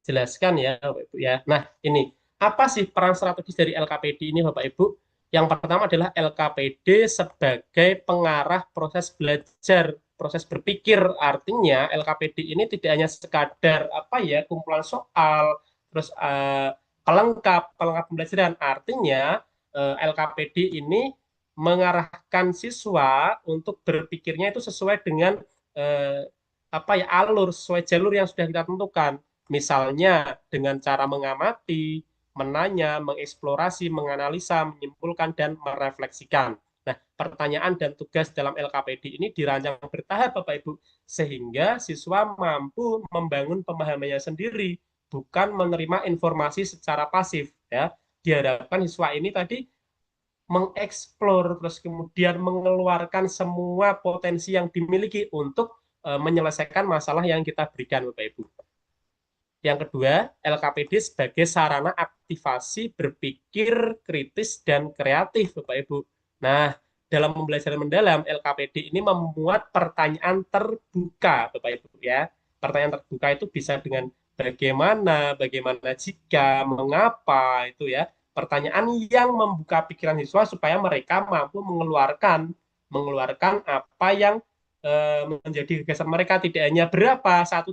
S3: jelaskan ya Bapak Ibu ya. Nah, ini apa sih peran strategis dari LKPD ini Bapak Ibu? Yang pertama adalah LKPD sebagai pengarah proses belajar, proses berpikir. Artinya LKPD ini tidak hanya sekadar kumpulan soal, terus pelengkap pembelajaran. Artinya LKPD ini mengarahkan siswa untuk berpikirnya itu sesuai dengan alur, sesuai jalur yang sudah kita tentukan. Misalnya dengan cara mengamati, menanya, mengeksplorasi, menganalisa, menyimpulkan, dan merefleksikan. Nah, pertanyaan dan tugas dalam LKPD ini dirancang bertahap, Bapak Ibu, sehingga siswa mampu membangun pemahamannya sendiri, bukan menerima informasi secara pasif. Ya, diharapkan siswa ini tadi mengeksplor, terus kemudian mengeluarkan semua potensi yang dimiliki untuk menyelesaikan masalah yang kita berikan, Bapak Ibu. Yang kedua, LKPD sebagai sarana aktivasi berpikir kritis dan kreatif, Bapak Ibu. Nah, dalam pembelajaran mendalam, LKPD ini memuat pertanyaan terbuka, Bapak Ibu ya. Pertanyaan terbuka itu bisa dengan bagaimana jika, mengapa, itu ya. Pertanyaan yang membuka pikiran siswa supaya mereka mampu mengeluarkan apa yang menjadi gagasan mereka, tidak hanya berapa, 1+1,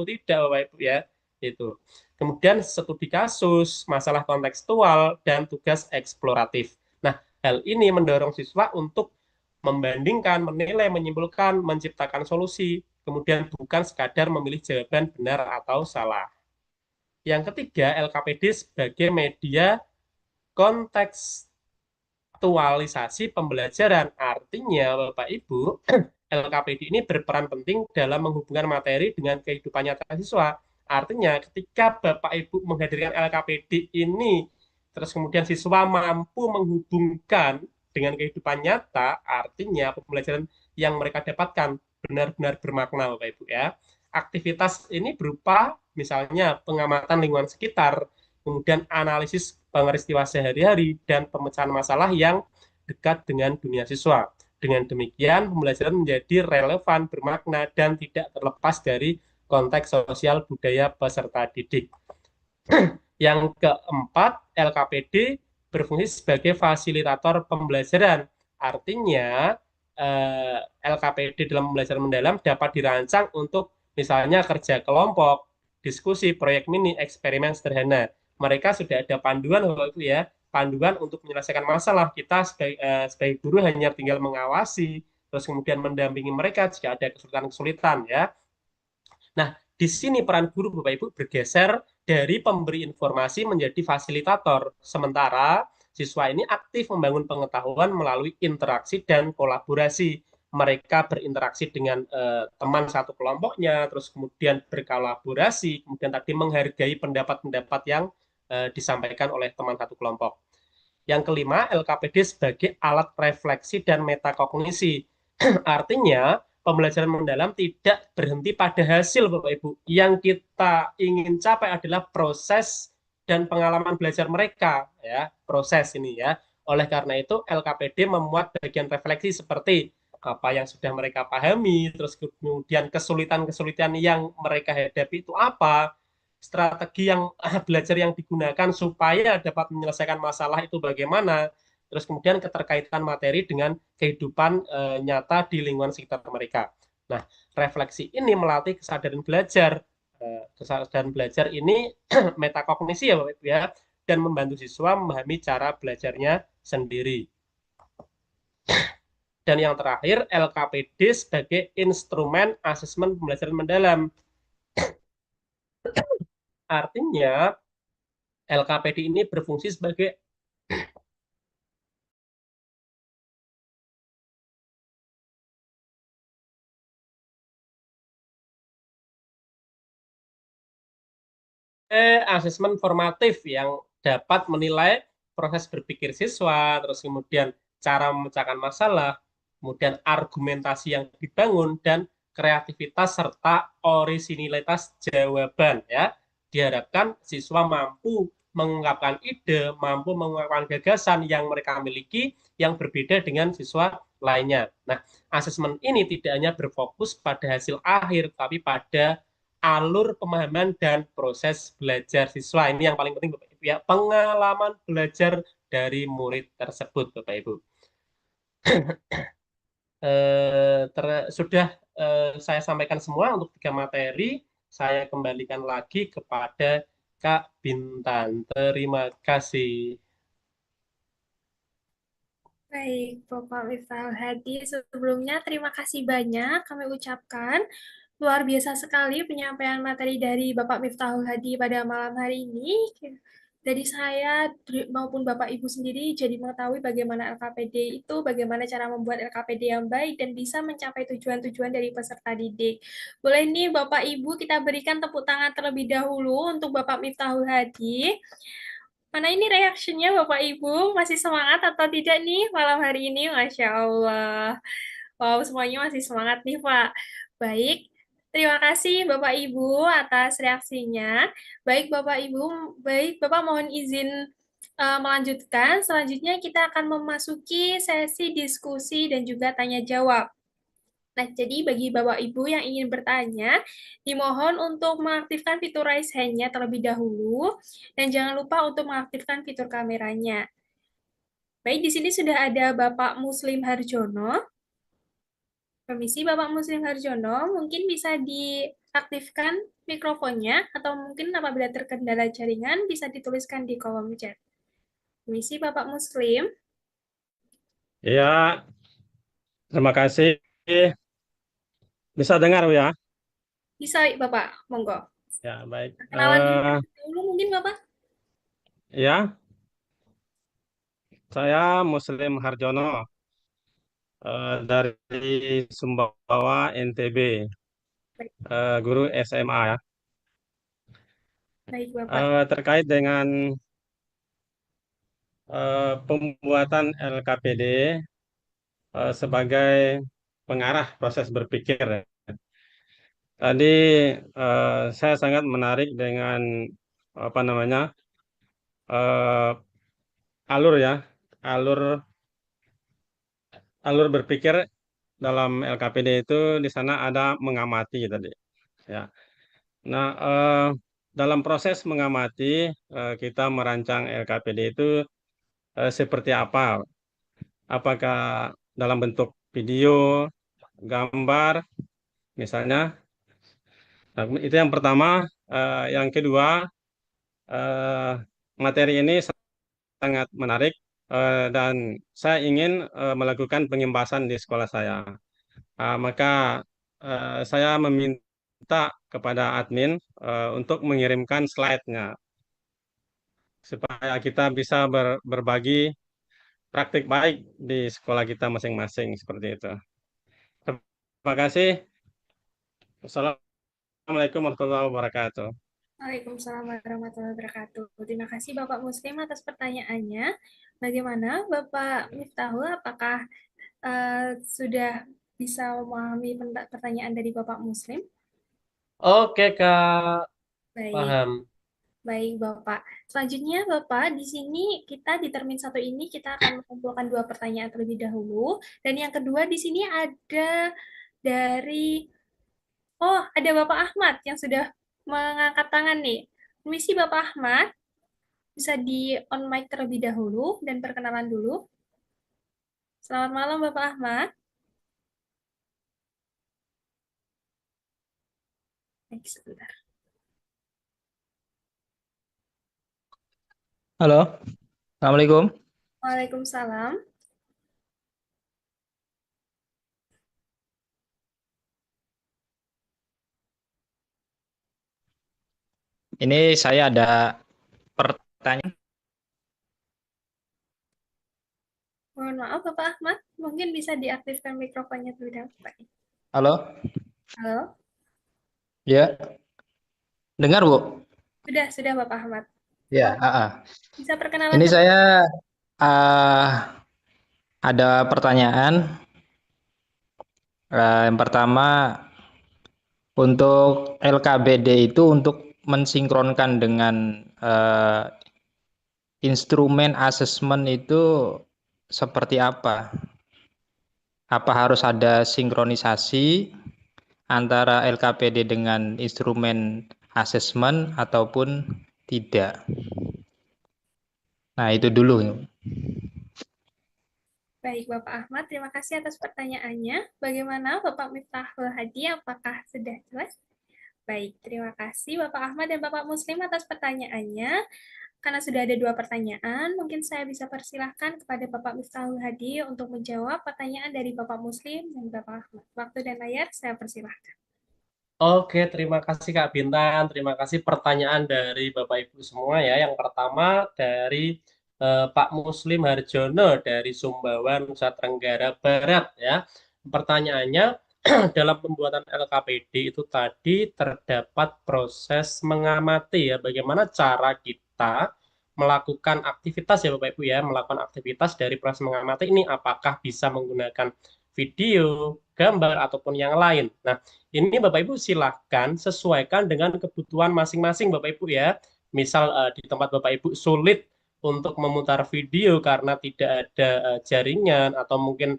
S3: tidak Bapak Ibu ya. Itu. Kemudian studi kasus, masalah kontekstual, dan tugas eksploratif. Nah, hal ini mendorong siswa untuk membandingkan, menilai, menyimpulkan, menciptakan solusi kemudian bukan sekadar memilih jawaban benar atau salah. Yang ketiga, LKPD sebagai media kontekstualisasi pembelajaran. Artinya, Bapak Ibu, LKPD ini berperan penting dalam menghubungkan materi dengan kehidupan nyata siswa. Artinya, ketika Bapak Ibu menghadirkan LKPD ini, terus kemudian siswa mampu menghubungkan dengan kehidupan nyata, artinya pembelajaran yang mereka dapatkan benar-benar bermakna, Bapak Ibu ya. Aktivitas ini berupa misalnya pengamatan lingkungan sekitar, kemudian analisis peristiwa sehari-hari, dan pemecahan masalah yang dekat dengan dunia siswa. Dengan demikian, pembelajaran menjadi relevan, bermakna, dan tidak terlepas dari konteks sosial budaya peserta didik. Yang keempat, LKPD berfungsi sebagai fasilitator pembelajaran. Artinya, LKPD dalam pembelajaran mendalam dapat dirancang untuk misalnya kerja kelompok, diskusi, proyek mini, eksperimen sederhana. Mereka sudah ada panduan, Bapak Ibu ya, panduan untuk menyelesaikan masalah. Kita sebagai guru hanya tinggal mengawasi, terus kemudian mendampingi mereka jika ada kesulitan-kesulitan ya. Nah, di sini peran guru Bapak Ibu bergeser dari pemberi informasi menjadi fasilitator. Sementara siswa ini aktif membangun pengetahuan melalui interaksi dan kolaborasi. Mereka berinteraksi dengan teman satu kelompoknya, terus kemudian berkolaborasi, kemudian tadi menghargai pendapat-pendapat yang disampaikan oleh teman satu kelompok. Yang kelima, LKPD sebagai alat refleksi dan metakognisi. Artinya, pembelajaran mendalam tidak berhenti pada hasil, Bapak Ibu. Yang kita ingin capai adalah proses dan pengalaman belajar mereka, ya, proses ini ya. Oleh karena itu, LKPD memuat bagian refleksi seperti apa yang sudah mereka pahami, terus kemudian kesulitan-kesulitan yang mereka hadapi itu apa, strategi yang belajar yang digunakan supaya dapat menyelesaikan masalah itu bagaimana, terus kemudian keterkaitan materi dengan kehidupan nyata di lingkungan sekitar mereka. Nah, refleksi ini melatih kesadaran belajar. Kesadaran belajar ini metakognisi ya, Bapak Ibu ya, dan membantu siswa memahami cara belajarnya sendiri. Dan yang terakhir, LKPD sebagai instrumen asesmen pembelajaran mendalam. Artinya, LKPD ini berfungsi sebagai asesmen formatif yang dapat menilai proses berpikir siswa, terus kemudian cara memecahkan masalah, kemudian argumentasi yang dibangun, dan kreativitas serta orisinilitas jawaban ya. Diharapkan siswa mampu mengungkapkan ide, mampu mengungkapkan gagasan yang mereka miliki yang berbeda dengan siswa lainnya. Nah, asesmen ini tidak hanya berfokus pada hasil akhir, tapi pada alur pemahaman dan proses belajar siswa. Ini yang paling penting, Bapak Ibu ya, pengalaman belajar dari murid tersebut, Bapak Ibu. Sudah saya sampaikan semua untuk 3 materi. Saya kembalikan lagi kepada Kak Bintan. Terima kasih.
S2: Baik, Bapak Miftahul Hadi, sebelumnya terima kasih banyak kami ucapkan. Luar biasa sekali penyampaian materi dari Bapak Miftahul Hadi pada malam hari ini. Dari saya maupun Bapak Ibu sendiri jadi mengetahui bagaimana LKPD itu, bagaimana cara membuat LKPD yang baik dan bisa mencapai tujuan-tujuan dari peserta didik. Boleh nih Bapak Ibu kita berikan tepuk tangan terlebih dahulu untuk Bapak Miftahul Hadi. Mana ini reaksinya Bapak Ibu? Masih semangat atau tidak nih malam hari ini? Masya Allah. Wow, semuanya masih semangat nih Pak. Baik, terima kasih Bapak Ibu atas reaksinya. Baik Bapak mohon izin melanjutkan. Selanjutnya kita akan memasuki sesi diskusi dan juga tanya jawab. Nah, jadi bagi Bapak Ibu yang ingin bertanya, dimohon untuk mengaktifkan fitur raise hand-nya terlebih dahulu, dan jangan lupa untuk mengaktifkan fitur kameranya. Baik, di sini sudah ada Bapak Muslim Harjono. Permisi Bapak Muslim Harjono, mungkin bisa diaktifkan mikrofonnya, atau mungkin apabila terkendala jaringan, bisa dituliskan di kolom chat. Permisi Bapak Muslim.
S4: Ya, terima kasih Bisa dengar ya?
S2: Bisa, Bapak. Monggo.
S3: Ya, baik.
S2: Perkenalan dulu mungkin, Bapak.
S4: Ya, saya Muslim Harjono dari Sumbawa, NTB,
S2: Baik,
S4: guru SMA ya.
S2: baik, Bapak.
S4: Terkait dengan pembuatan LKPD sebagai pengarah proses berpikir, ya. Tadi saya sangat menarik dengan apa namanya eh, alur ya, alur alur berpikir dalam LKPD itu di sana ada mengamati tadi. Ya. Nah, dalam proses mengamati kita merancang LKPD itu seperti apa? Apakah dalam bentuk video, gambar, misalnya? Nah, itu yang pertama. Yang kedua, eh, materi ini sangat menarik dan saya ingin melakukan pengimbasan di sekolah saya. Maka saya meminta kepada admin untuk mengirimkan slide-nya supaya kita bisa berbagi praktik baik di sekolah kita masing-masing seperti itu. Terima kasih. Assalamualaikum warahmatullahi wabarakatuh.
S2: Waalaikumsalam warahmatullahi wabarakatuh. Terima kasih Bapak Muslim atas pertanyaannya. Bagaimana Bapak Miftahul, apakah sudah bisa memahami pertanyaan dari Bapak Muslim?
S3: Oke, Kak.
S2: Baik,
S3: Paham.
S2: baik Bapak. Selanjutnya Bapak, di sini kita di termin 1 ini kita akan mengumpulkan 2 pertanyaan terlebih dahulu. Dan yang kedua di sini ada dari, oh ada Bapak Ahmad yang sudah mengangkat tangan nih. Permisi Bapak Ahmad, bisa di on mic terlebih dahulu dan perkenalan dulu. Selamat malam Bapak Ahmad. Baik, sebentar.
S5: Halo, Assalamualaikum.
S2: Waalaikumsalam.
S5: Ini saya ada pertanyaan.
S2: Mohon maaf Bapak Ahmad, mungkin bisa diaktifkan mikrofonnya terlebih dahulu. Baik.
S5: Halo,
S2: Halo,
S5: ya, dengar Bu?
S2: sudah Bapak Ahmad.
S5: Ya,
S2: Bisa perkenalan
S5: ini
S2: terlebih
S5: saya ada pertanyaan. Yang pertama, untuk LKBD itu untuk mensinkronkan dengan instrumen asesmen itu seperti apa? Apa harus ada sinkronisasi antara LKPD dengan instrumen asesmen ataupun tidak? Nah, itu dulu.
S2: Baik, Bapak Ahmad, terima kasih atas pertanyaannya. Bagaimana Bapak Miftahul Hadi, apakah sudah jelas? Baik, terima kasih Bapak Ahmad dan Bapak Muslim atas pertanyaannya. Karena sudah ada 2 pertanyaan, mungkin saya bisa persilahkan kepada Bapak Miftahul Hadi untuk menjawab pertanyaan dari Bapak Muslim dan Bapak Ahmad. Waktu dan layar saya persilahkan.
S3: Oke, terima kasih Kak Bintan. Terima kasih pertanyaan dari Bapak Ibu semua ya. Yang pertama dari Pak Muslim Harjono dari Sumbawa, Nusa Tenggara Barat ya. Pertanyaannya dalam pembuatan LKPD itu tadi terdapat proses mengamati ya. Bagaimana cara kita melakukan aktivitas ya Bapak Ibu ya, melakukan aktivitas dari proses mengamati ini apakah bisa menggunakan video, gambar ataupun yang lain. Nah, ini Bapak Ibu silahkan sesuaikan dengan kebutuhan masing-masing Bapak Ibu ya. Misal di tempat Bapak Ibu sulit untuk memutar video karena tidak ada jaringan atau mungkin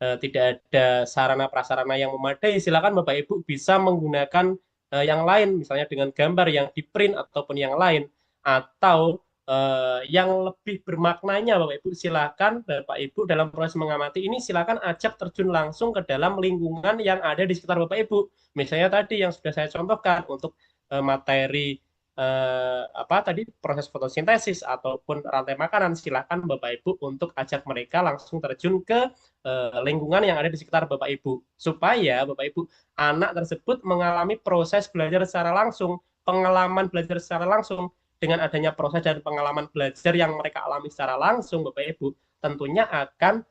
S3: tidak ada sarana prasarana yang memadai, silakan Bapak Ibu bisa menggunakan yang lain, misalnya dengan gambar yang di print ataupun yang lain, atau yang lebih bermaknanya Bapak Ibu silakan Bapak Ibu dalam proses mengamati ini silakan ajak terjun langsung ke dalam lingkungan yang ada di sekitar Bapak Ibu. Misalnya tadi yang sudah saya contohkan untuk materi apa tadi proses fotosintesis ataupun rantai makanan, silakan Bapak Ibu untuk ajak mereka langsung terjun ke lingkungan yang ada di sekitar Bapak Ibu, supaya Bapak Ibu anak tersebut mengalami proses belajar secara langsung, pengalaman belajar secara langsung. Dengan adanya proses dan pengalaman belajar yang mereka alami secara langsung, Bapak Ibu tentunya akan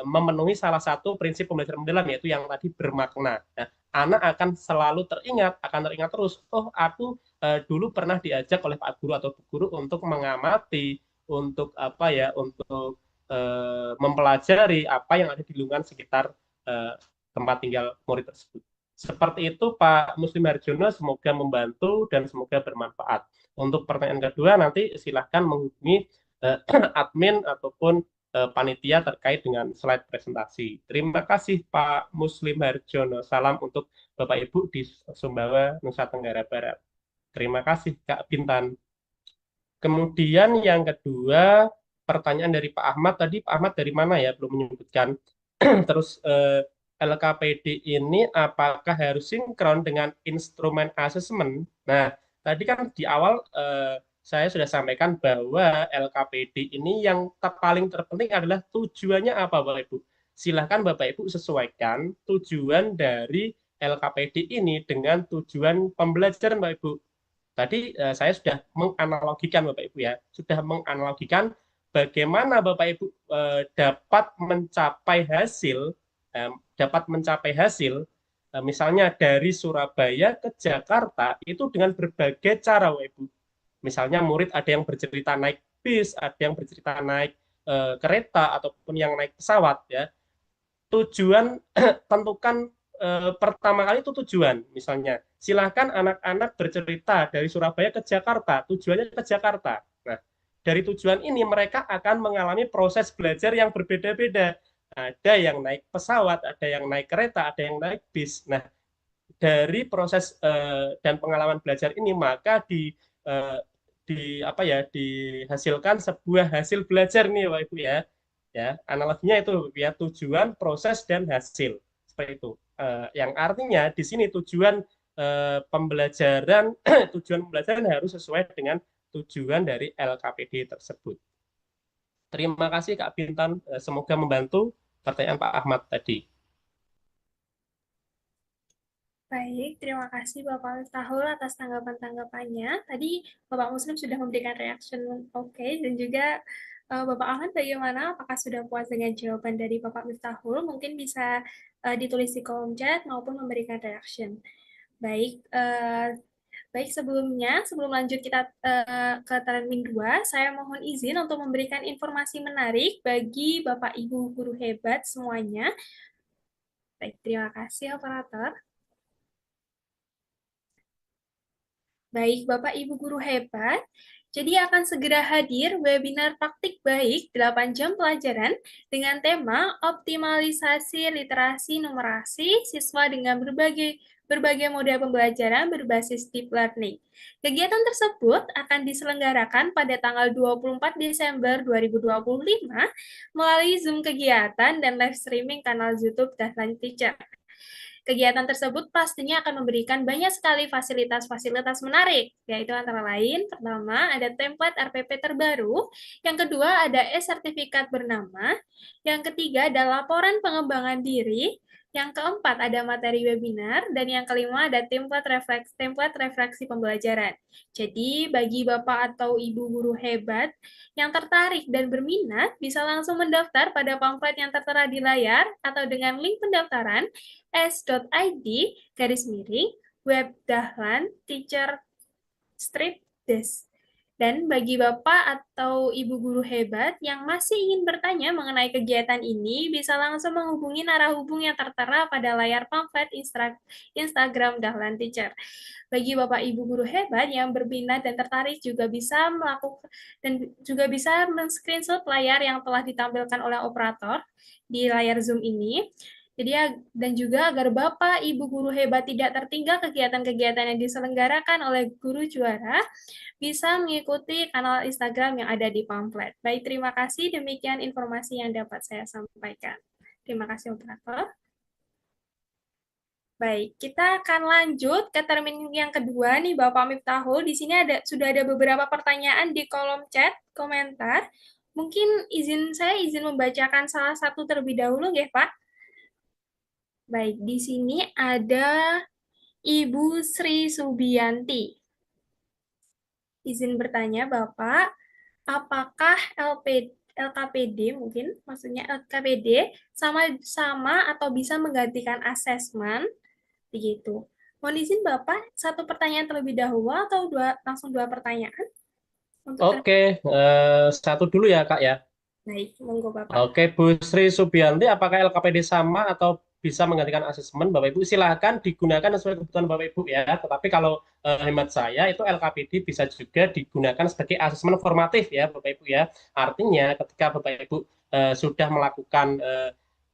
S3: memenuhi salah satu prinsip pembelajaran mendalam, yaitu yang tadi bermakna. Nah, anak akan selalu akan teringat terus, oh aku dulu pernah diajak oleh Pak Guru atau Bu Guru untuk mengamati, untuk apa ya, untuk mempelajari apa yang ada di lingkungan sekitar tempat tinggal murid tersebut. Seperti itu Pak Muslim Harjono, semoga membantu dan semoga bermanfaat. Untuk pertanyaan kedua nanti silahkan menghubungi admin ataupun panitia terkait dengan slide presentasi. Terima kasih Pak Muslim Harjono. Salam untuk Bapak Ibu di Sumbawa, Nusa Tenggara Barat. Terima kasih Kak Bintan. Kemudian yang kedua, pertanyaan dari Pak Ahmad. Tadi Pak Ahmad dari mana ya? Belum menyebutkan. Terus LKPD ini apakah harus sinkron dengan instrumen asesmen? Nah, tadi kan di awal saya sudah sampaikan bahwa LKPD ini yang paling terpenting adalah tujuannya apa, Bapak Ibu? Silahkan Bapak Ibu sesuaikan tujuan dari LKPD ini dengan tujuan pembelajaran, Bapak Ibu. Tadi saya sudah menganalogikan, Bapak Ibu ya, sudah menganalogikan bagaimana Bapak Ibu dapat mencapai hasil, misalnya dari Surabaya ke Jakarta itu dengan berbagai cara, Bapak Ibu. Misalnya murid ada yang bercerita naik bis, ada yang bercerita naik kereta ataupun yang naik pesawat ya. Tujuan tentukan pertama kali itu tujuan. Misalnya, silahkan anak-anak bercerita dari Surabaya ke Jakarta, tujuannya ke Jakarta. Nah, dari tujuan ini mereka akan mengalami proses belajar yang berbeda-beda. Ada yang naik pesawat, ada yang naik kereta, ada yang naik bis. Nah, dari proses dan pengalaman belajar ini maka dihasilkan sebuah hasil belajar nih Bapak Ibu ya. Ya, analoginya itu ya, tujuan, proses dan hasil. Seperti itu. Yang artinya di sini tujuan pembelajaran tujuan pembelajaran harus sesuai dengan tujuan dari LKPD tersebut. Terima kasih Kak Bintan, semoga membantu pertanyaan Pak Ahmad tadi.
S2: Baik, terima kasih Bapak Miftahul atas tanggapan-tanggapannya. Tadi Bapak Muslim sudah memberikan reaction oke, dan juga Bapak Ahmad bagaimana? Apakah sudah puas dengan jawaban dari Bapak Miftahul? Mungkin bisa ditulis di kolom chat maupun memberikan reaction. Baik, sebelum lanjut kita ke termin 2, saya mohon izin untuk memberikan informasi menarik bagi Bapak Ibu guru hebat semuanya. Baik, terima kasih operator. Baik, Bapak Ibu guru hebat, jadi akan segera hadir webinar praktik baik 8 jam pelajaran dengan tema optimalisasi literasi numerasi siswa dengan berbagai moda pembelajaran berbasis deep learning. Kegiatan tersebut akan diselenggarakan pada tanggal 24 Desember 2025 melalui Zoom kegiatan dan live streaming kanal YouTube Dahlan Teacher. Kegiatan tersebut pastinya akan memberikan banyak sekali fasilitas-fasilitas menarik, yaitu antara lain, pertama, ada template RPP terbaru, yang kedua, ada e-sertifikat bernama, yang ketiga, ada laporan pengembangan diri, yang keempat, ada materi webinar, dan yang kelima, ada template refleksi pembelajaran. Jadi, bagi Bapak atau Ibu guru hebat yang tertarik dan berminat, bisa langsung mendaftar pada pamflet yang tertera di layar, atau dengan link pendaftaran s.id/web Dahlan Teacher Strip Des. Dan bagi Bapak atau Ibu guru hebat yang masih ingin bertanya mengenai kegiatan ini, bisa langsung menghubungi narah hubung yang tertera pada layar pamflet Instagram Dahlan Teacher. Bagi Bapak Ibu guru hebat yang berminat dan tertarik juga bisa men-screenshot layar yang telah ditampilkan oleh operator di layar Zoom ini. Jadi dan juga agar Bapak Ibu guru hebat tidak tertinggal kegiatan-kegiatan yang diselenggarakan oleh guru juara, bisa mengikuti kanal Instagram yang ada di pamflet. Baik, terima kasih. Demikian informasi yang dapat saya sampaikan. Terima kasih, operator. Baik, kita akan lanjut ke termin yang kedua nih Bapak Miftahul. Di sini sudah ada beberapa pertanyaan di kolom chat, komentar. Mungkin saya izin membacakan salah satu terlebih dahulu ya, Pak. Baik, di sini ada Ibu Sri Subianti. Izin bertanya, Bapak, apakah LKPD mungkin maksudnya LKPD sama atau bisa menggantikan asesmen begitu. Mohon izin Bapak, satu pertanyaan terlebih dahulu atau langsung dua pertanyaan untuk
S3: Oke, satu dulu ya Kak ya.
S2: baik, monggo Bapak.
S3: Oke, Bu Sri Subianti, apakah LKPD sama atau bisa menggantikan asesmen? Bapak Ibu silahkan digunakan sesuai kebutuhan Bapak Ibu ya. Tetapi kalau hemat saya itu LKPD bisa juga digunakan sebagai asesmen formatif ya Bapak Ibu ya. Artinya ketika Bapak Ibu sudah melakukan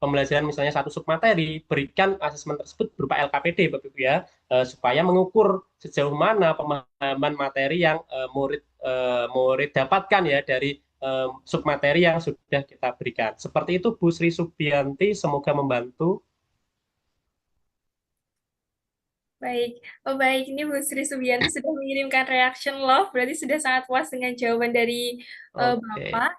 S3: pembelajaran misalnya satu submateri, berikan asesmen tersebut berupa LKPD Bapak Ibu ya, supaya mengukur sejauh mana pemahaman materi yang murid dapatkan ya dari submateri yang sudah kita berikan. Seperti itu Bu Sri Subianti, semoga membantu.
S2: Baik, baik. Ini Bu Sri Subianti sudah mengirimkan reaction love, berarti sudah sangat puas dengan jawaban dari
S3: Oke.
S2: Bapak.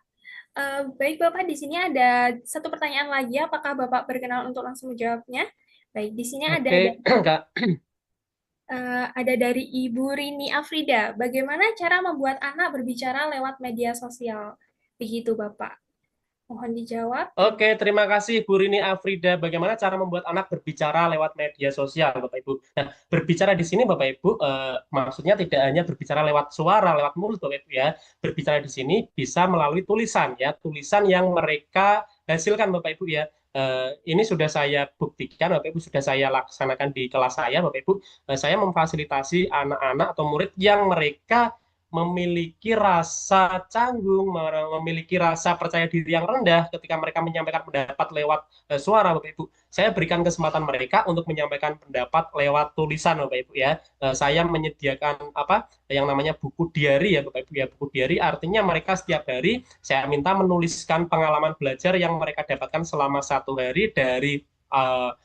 S2: Baik Bapak, di sini ada satu pertanyaan lagi. Apakah Bapak berkenan untuk langsung menjawabnya? Baik, di sini
S3: Oke, Kak.
S2: ada dari Ibu Rini Afrida. Bagaimana cara membuat anak berbicara lewat media sosial? Begitu Bapak. Mohon dijawab.
S3: Oke, terima kasih Bu Rini Afrida. Bagaimana cara membuat anak berbicara lewat media sosial, Bapak Ibu? Nah, berbicara di sini, Bapak Ibu, maksudnya tidak hanya berbicara lewat suara, lewat mulut, Bapak Ibu ya. Berbicara di sini bisa melalui tulisan, ya, tulisan yang mereka hasilkan, Bapak Ibu ya. Ini sudah saya buktikan, Bapak Ibu, sudah saya laksanakan di kelas saya, Bapak Ibu. Saya memfasilitasi anak-anak atau murid yang mereka memiliki rasa canggung, memiliki rasa percaya diri yang rendah ketika mereka menyampaikan pendapat lewat suara, Bapak Ibu. Saya berikan kesempatan mereka untuk menyampaikan pendapat lewat tulisan, Bapak Ibu ya. Saya menyediakan apa yang namanya buku diary ya, Bapak Ibu ya. Buku diary artinya mereka setiap hari saya minta menuliskan pengalaman belajar yang mereka dapatkan selama satu hari dari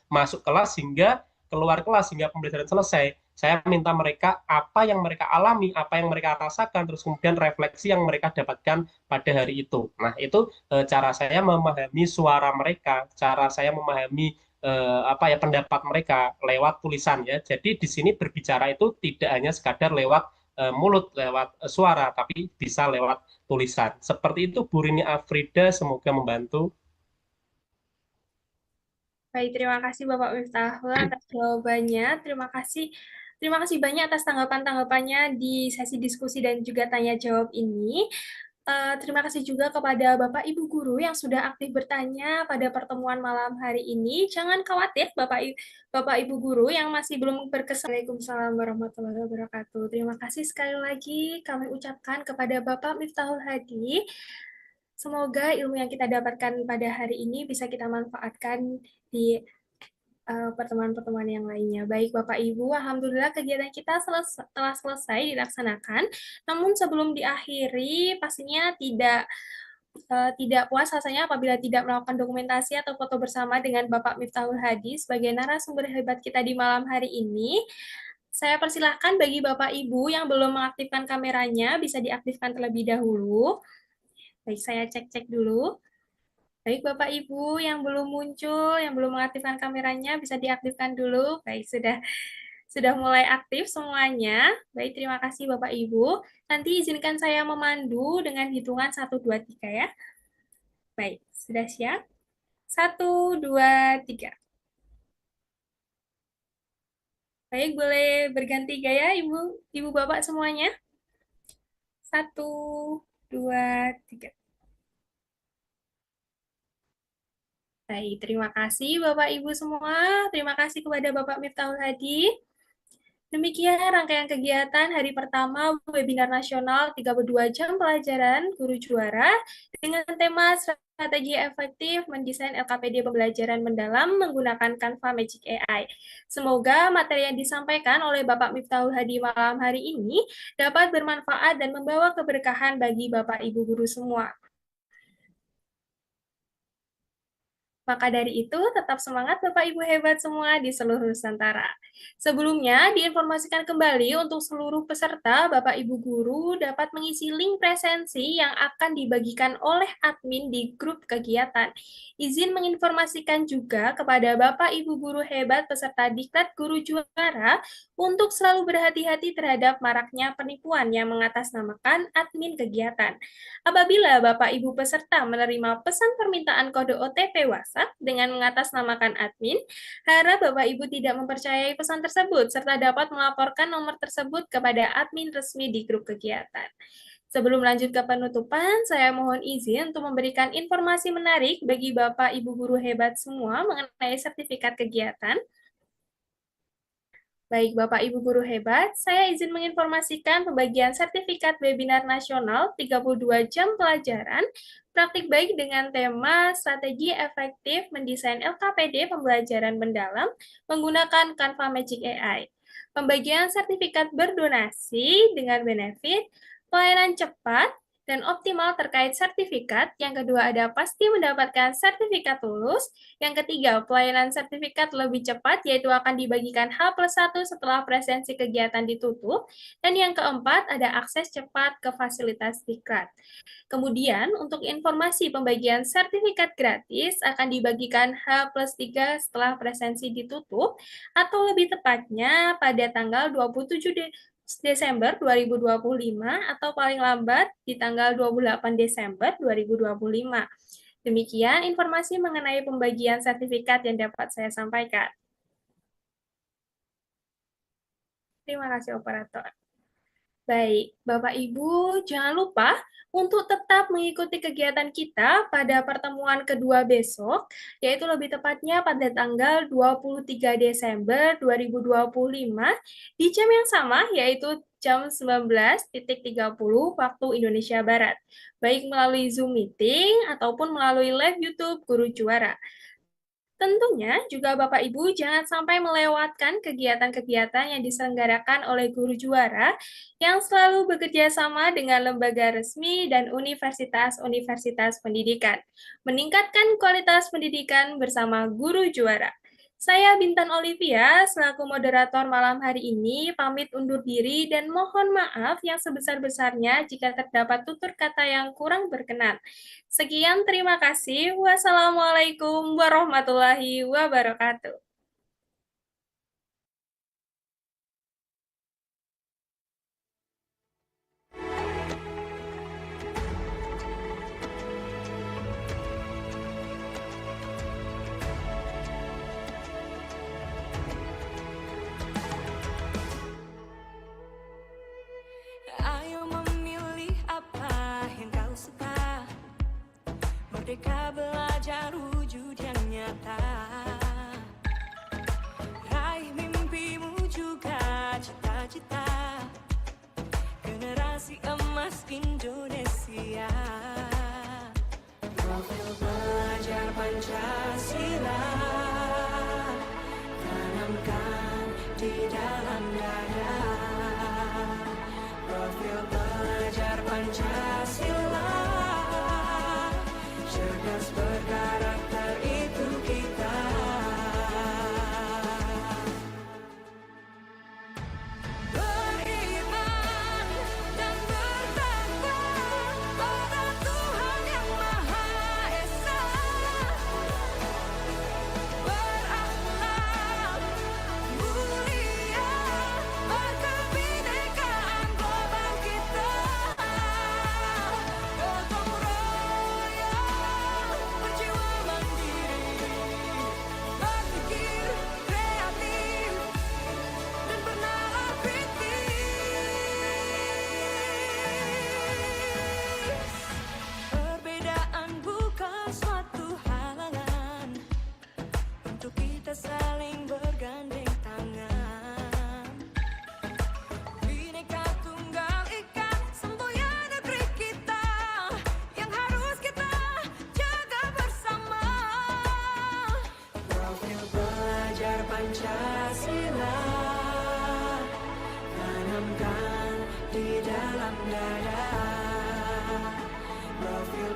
S3: masuk kelas hingga keluar kelas hingga pembelajaran selesai. Saya minta mereka apa yang mereka alami, apa yang mereka rasakan, terus kemudian refleksi yang mereka dapatkan pada hari itu. Nah, itu cara saya memahami suara mereka, cara saya memahami apa ya pendapat mereka lewat tulisan ya. Jadi di sini berbicara itu tidak hanya sekadar lewat mulut, lewat suara, tapi bisa lewat tulisan. Seperti itu Bu Rini Afrida, semoga membantu.
S2: Baik, terima kasih Bapak Miftahul atas jawabannya. Terima kasih banyak atas tanggapan-tanggapannya di sesi diskusi dan juga tanya jawab ini. Terima kasih juga kepada Bapak Ibu guru yang sudah aktif bertanya pada pertemuan malam hari ini. Jangan khawatir Bapak Ibu guru yang masih belum berkesempatan. Waalaikumsalam warahmatullahi wabarakatuh. Terima kasih sekali lagi kami ucapkan kepada Bapak Miftahul Hadi. Semoga ilmu yang kita dapatkan pada hari ini bisa kita manfaatkan di pertemuan-pertemuan yang lainnya. Baik Bapak Ibu, Alhamdulillah kegiatan kita telah selesai dilaksanakan. Namun sebelum diakhiri, pastinya tidak puas rasanya apabila tidak melakukan dokumentasi atau foto bersama dengan Bapak Miftahul Hadi sebagai narasumber hebat kita di malam hari ini. Saya persilahkan bagi Bapak Ibu yang belum mengaktifkan kameranya, bisa diaktifkan terlebih dahulu. Baik, saya cek-cek dulu. Baik, Bapak Ibu yang belum muncul, yang belum mengaktifkan kameranya, bisa diaktifkan dulu. Baik, sudah mulai aktif semuanya. Baik, terima kasih Bapak Ibu. Nanti izinkan saya memandu dengan hitungan 1, 2, 3 ya. Baik, sudah siap? 1, 2, 3. Baik, boleh berganti gaya Ibu Bapak semuanya. 1, 2, 3. Baik, terima kasih Bapak Ibu semua. Terima kasih kepada Bapak Miftahul Hadi. Demikian rangkaian kegiatan hari pertama webinar nasional 32 jam pelajaran guru juara dengan tema strategi efektif mendesain LKPD pembelajaran mendalam menggunakan Canva Magic AI. Semoga materi yang disampaikan oleh Bapak Miftahul Hadi malam hari ini dapat bermanfaat dan membawa keberkahan bagi Bapak Ibu guru semua. Maka dari itu, tetap semangat Bapak Ibu hebat semua di seluruh Nusantara. Sebelumnya, diinformasikan kembali untuk seluruh peserta, Bapak Ibu guru dapat mengisi link presensi yang akan dibagikan oleh admin di grup kegiatan. Izin menginformasikan juga kepada Bapak Ibu guru hebat peserta Diklat Guru Juara untuk selalu berhati-hati terhadap maraknya penipuan yang mengatasnamakan admin kegiatan. Apabila Bapak Ibu peserta menerima pesan permintaan kode OTP WhatsApp dengan mengatasnamakan admin, harap Bapak Ibu tidak mempercayai pesan tersebut serta dapat melaporkan nomor tersebut kepada admin resmi di grup kegiatan. Sebelum lanjut ke penutupan, saya mohon izin untuk memberikan informasi menarik bagi Bapak Ibu guru hebat semua mengenai sertifikat kegiatan. Baik, Bapak Ibu guru hebat, saya izin menginformasikan pembagian sertifikat webinar nasional 32 jam pelajaran praktik baik dengan tema strategi efektif mendesain LKPD pembelajaran mendalam menggunakan Canva Magic AI. Pembagian sertifikat berdonasi dengan benefit, pelayanan cepat, dan optimal terkait sertifikat. Yang kedua ada pasti mendapatkan sertifikat lulus. Yang ketiga, pelayanan sertifikat lebih cepat, yaitu akan dibagikan H+1 setelah presensi kegiatan ditutup. Dan yang keempat, ada akses cepat ke fasilitas diklat. Kemudian, untuk informasi pembagian sertifikat gratis akan dibagikan H+3 setelah presensi ditutup, atau lebih tepatnya pada tanggal 27 Desember 2025 atau paling lambat di tanggal 28 Desember 2025. Demikian informasi mengenai pembagian sertifikat yang dapat saya sampaikan. Terima kasih, operator. Baik, Bapak Ibu, jangan lupa untuk tetap mengikuti kegiatan kita pada pertemuan kedua besok, yaitu lebih tepatnya pada tanggal 23 Desember 2025 di jam yang sama, yaitu jam 19.30 waktu Indonesia Barat, baik melalui Zoom Meeting ataupun melalui live YouTube Guru Juara. Tentunya juga Bapak Ibu jangan sampai melewatkan kegiatan-kegiatan yang diselenggarakan oleh Guru Juara yang selalu bekerja sama dengan lembaga resmi dan universitas-universitas pendidikan. Meningkatkan kualitas pendidikan bersama Guru Juara. Saya Bintan Olivia, selaku moderator malam hari ini, pamit undur diri dan mohon maaf yang sebesar-besarnya jika terdapat tutur kata yang kurang berkenan. Sekian, terima kasih. Wassalamualaikum warahmatullahi wabarakatuh.
S6: Ayo memilih apa yang kau suka. Merdeka belajar wujud yang nyata. Raih mimpimu juga cita-cita. Generasi emas Indonesia. Profil belajar Pancasila tanamkan di dalam dada. Profil belajar Pancasila, cerdas berkarakter itu kita. Beriman dan bertakwa pada Tuhan Yang Maha Esa. Berakhlak mulia, berkebinekaan global kita. Gotong royong, berjiwa mandiri, berpikir kreatif dan bernalar kritis. Perbedaan bukan suatu halangan untuk kita saling bergandeng tangan. Bhinneka Tunggal Ika, semboyan negeri kita yang harus kita jaga bersama. Profil belajar Pancasila tanamkan di dalam dada. Profil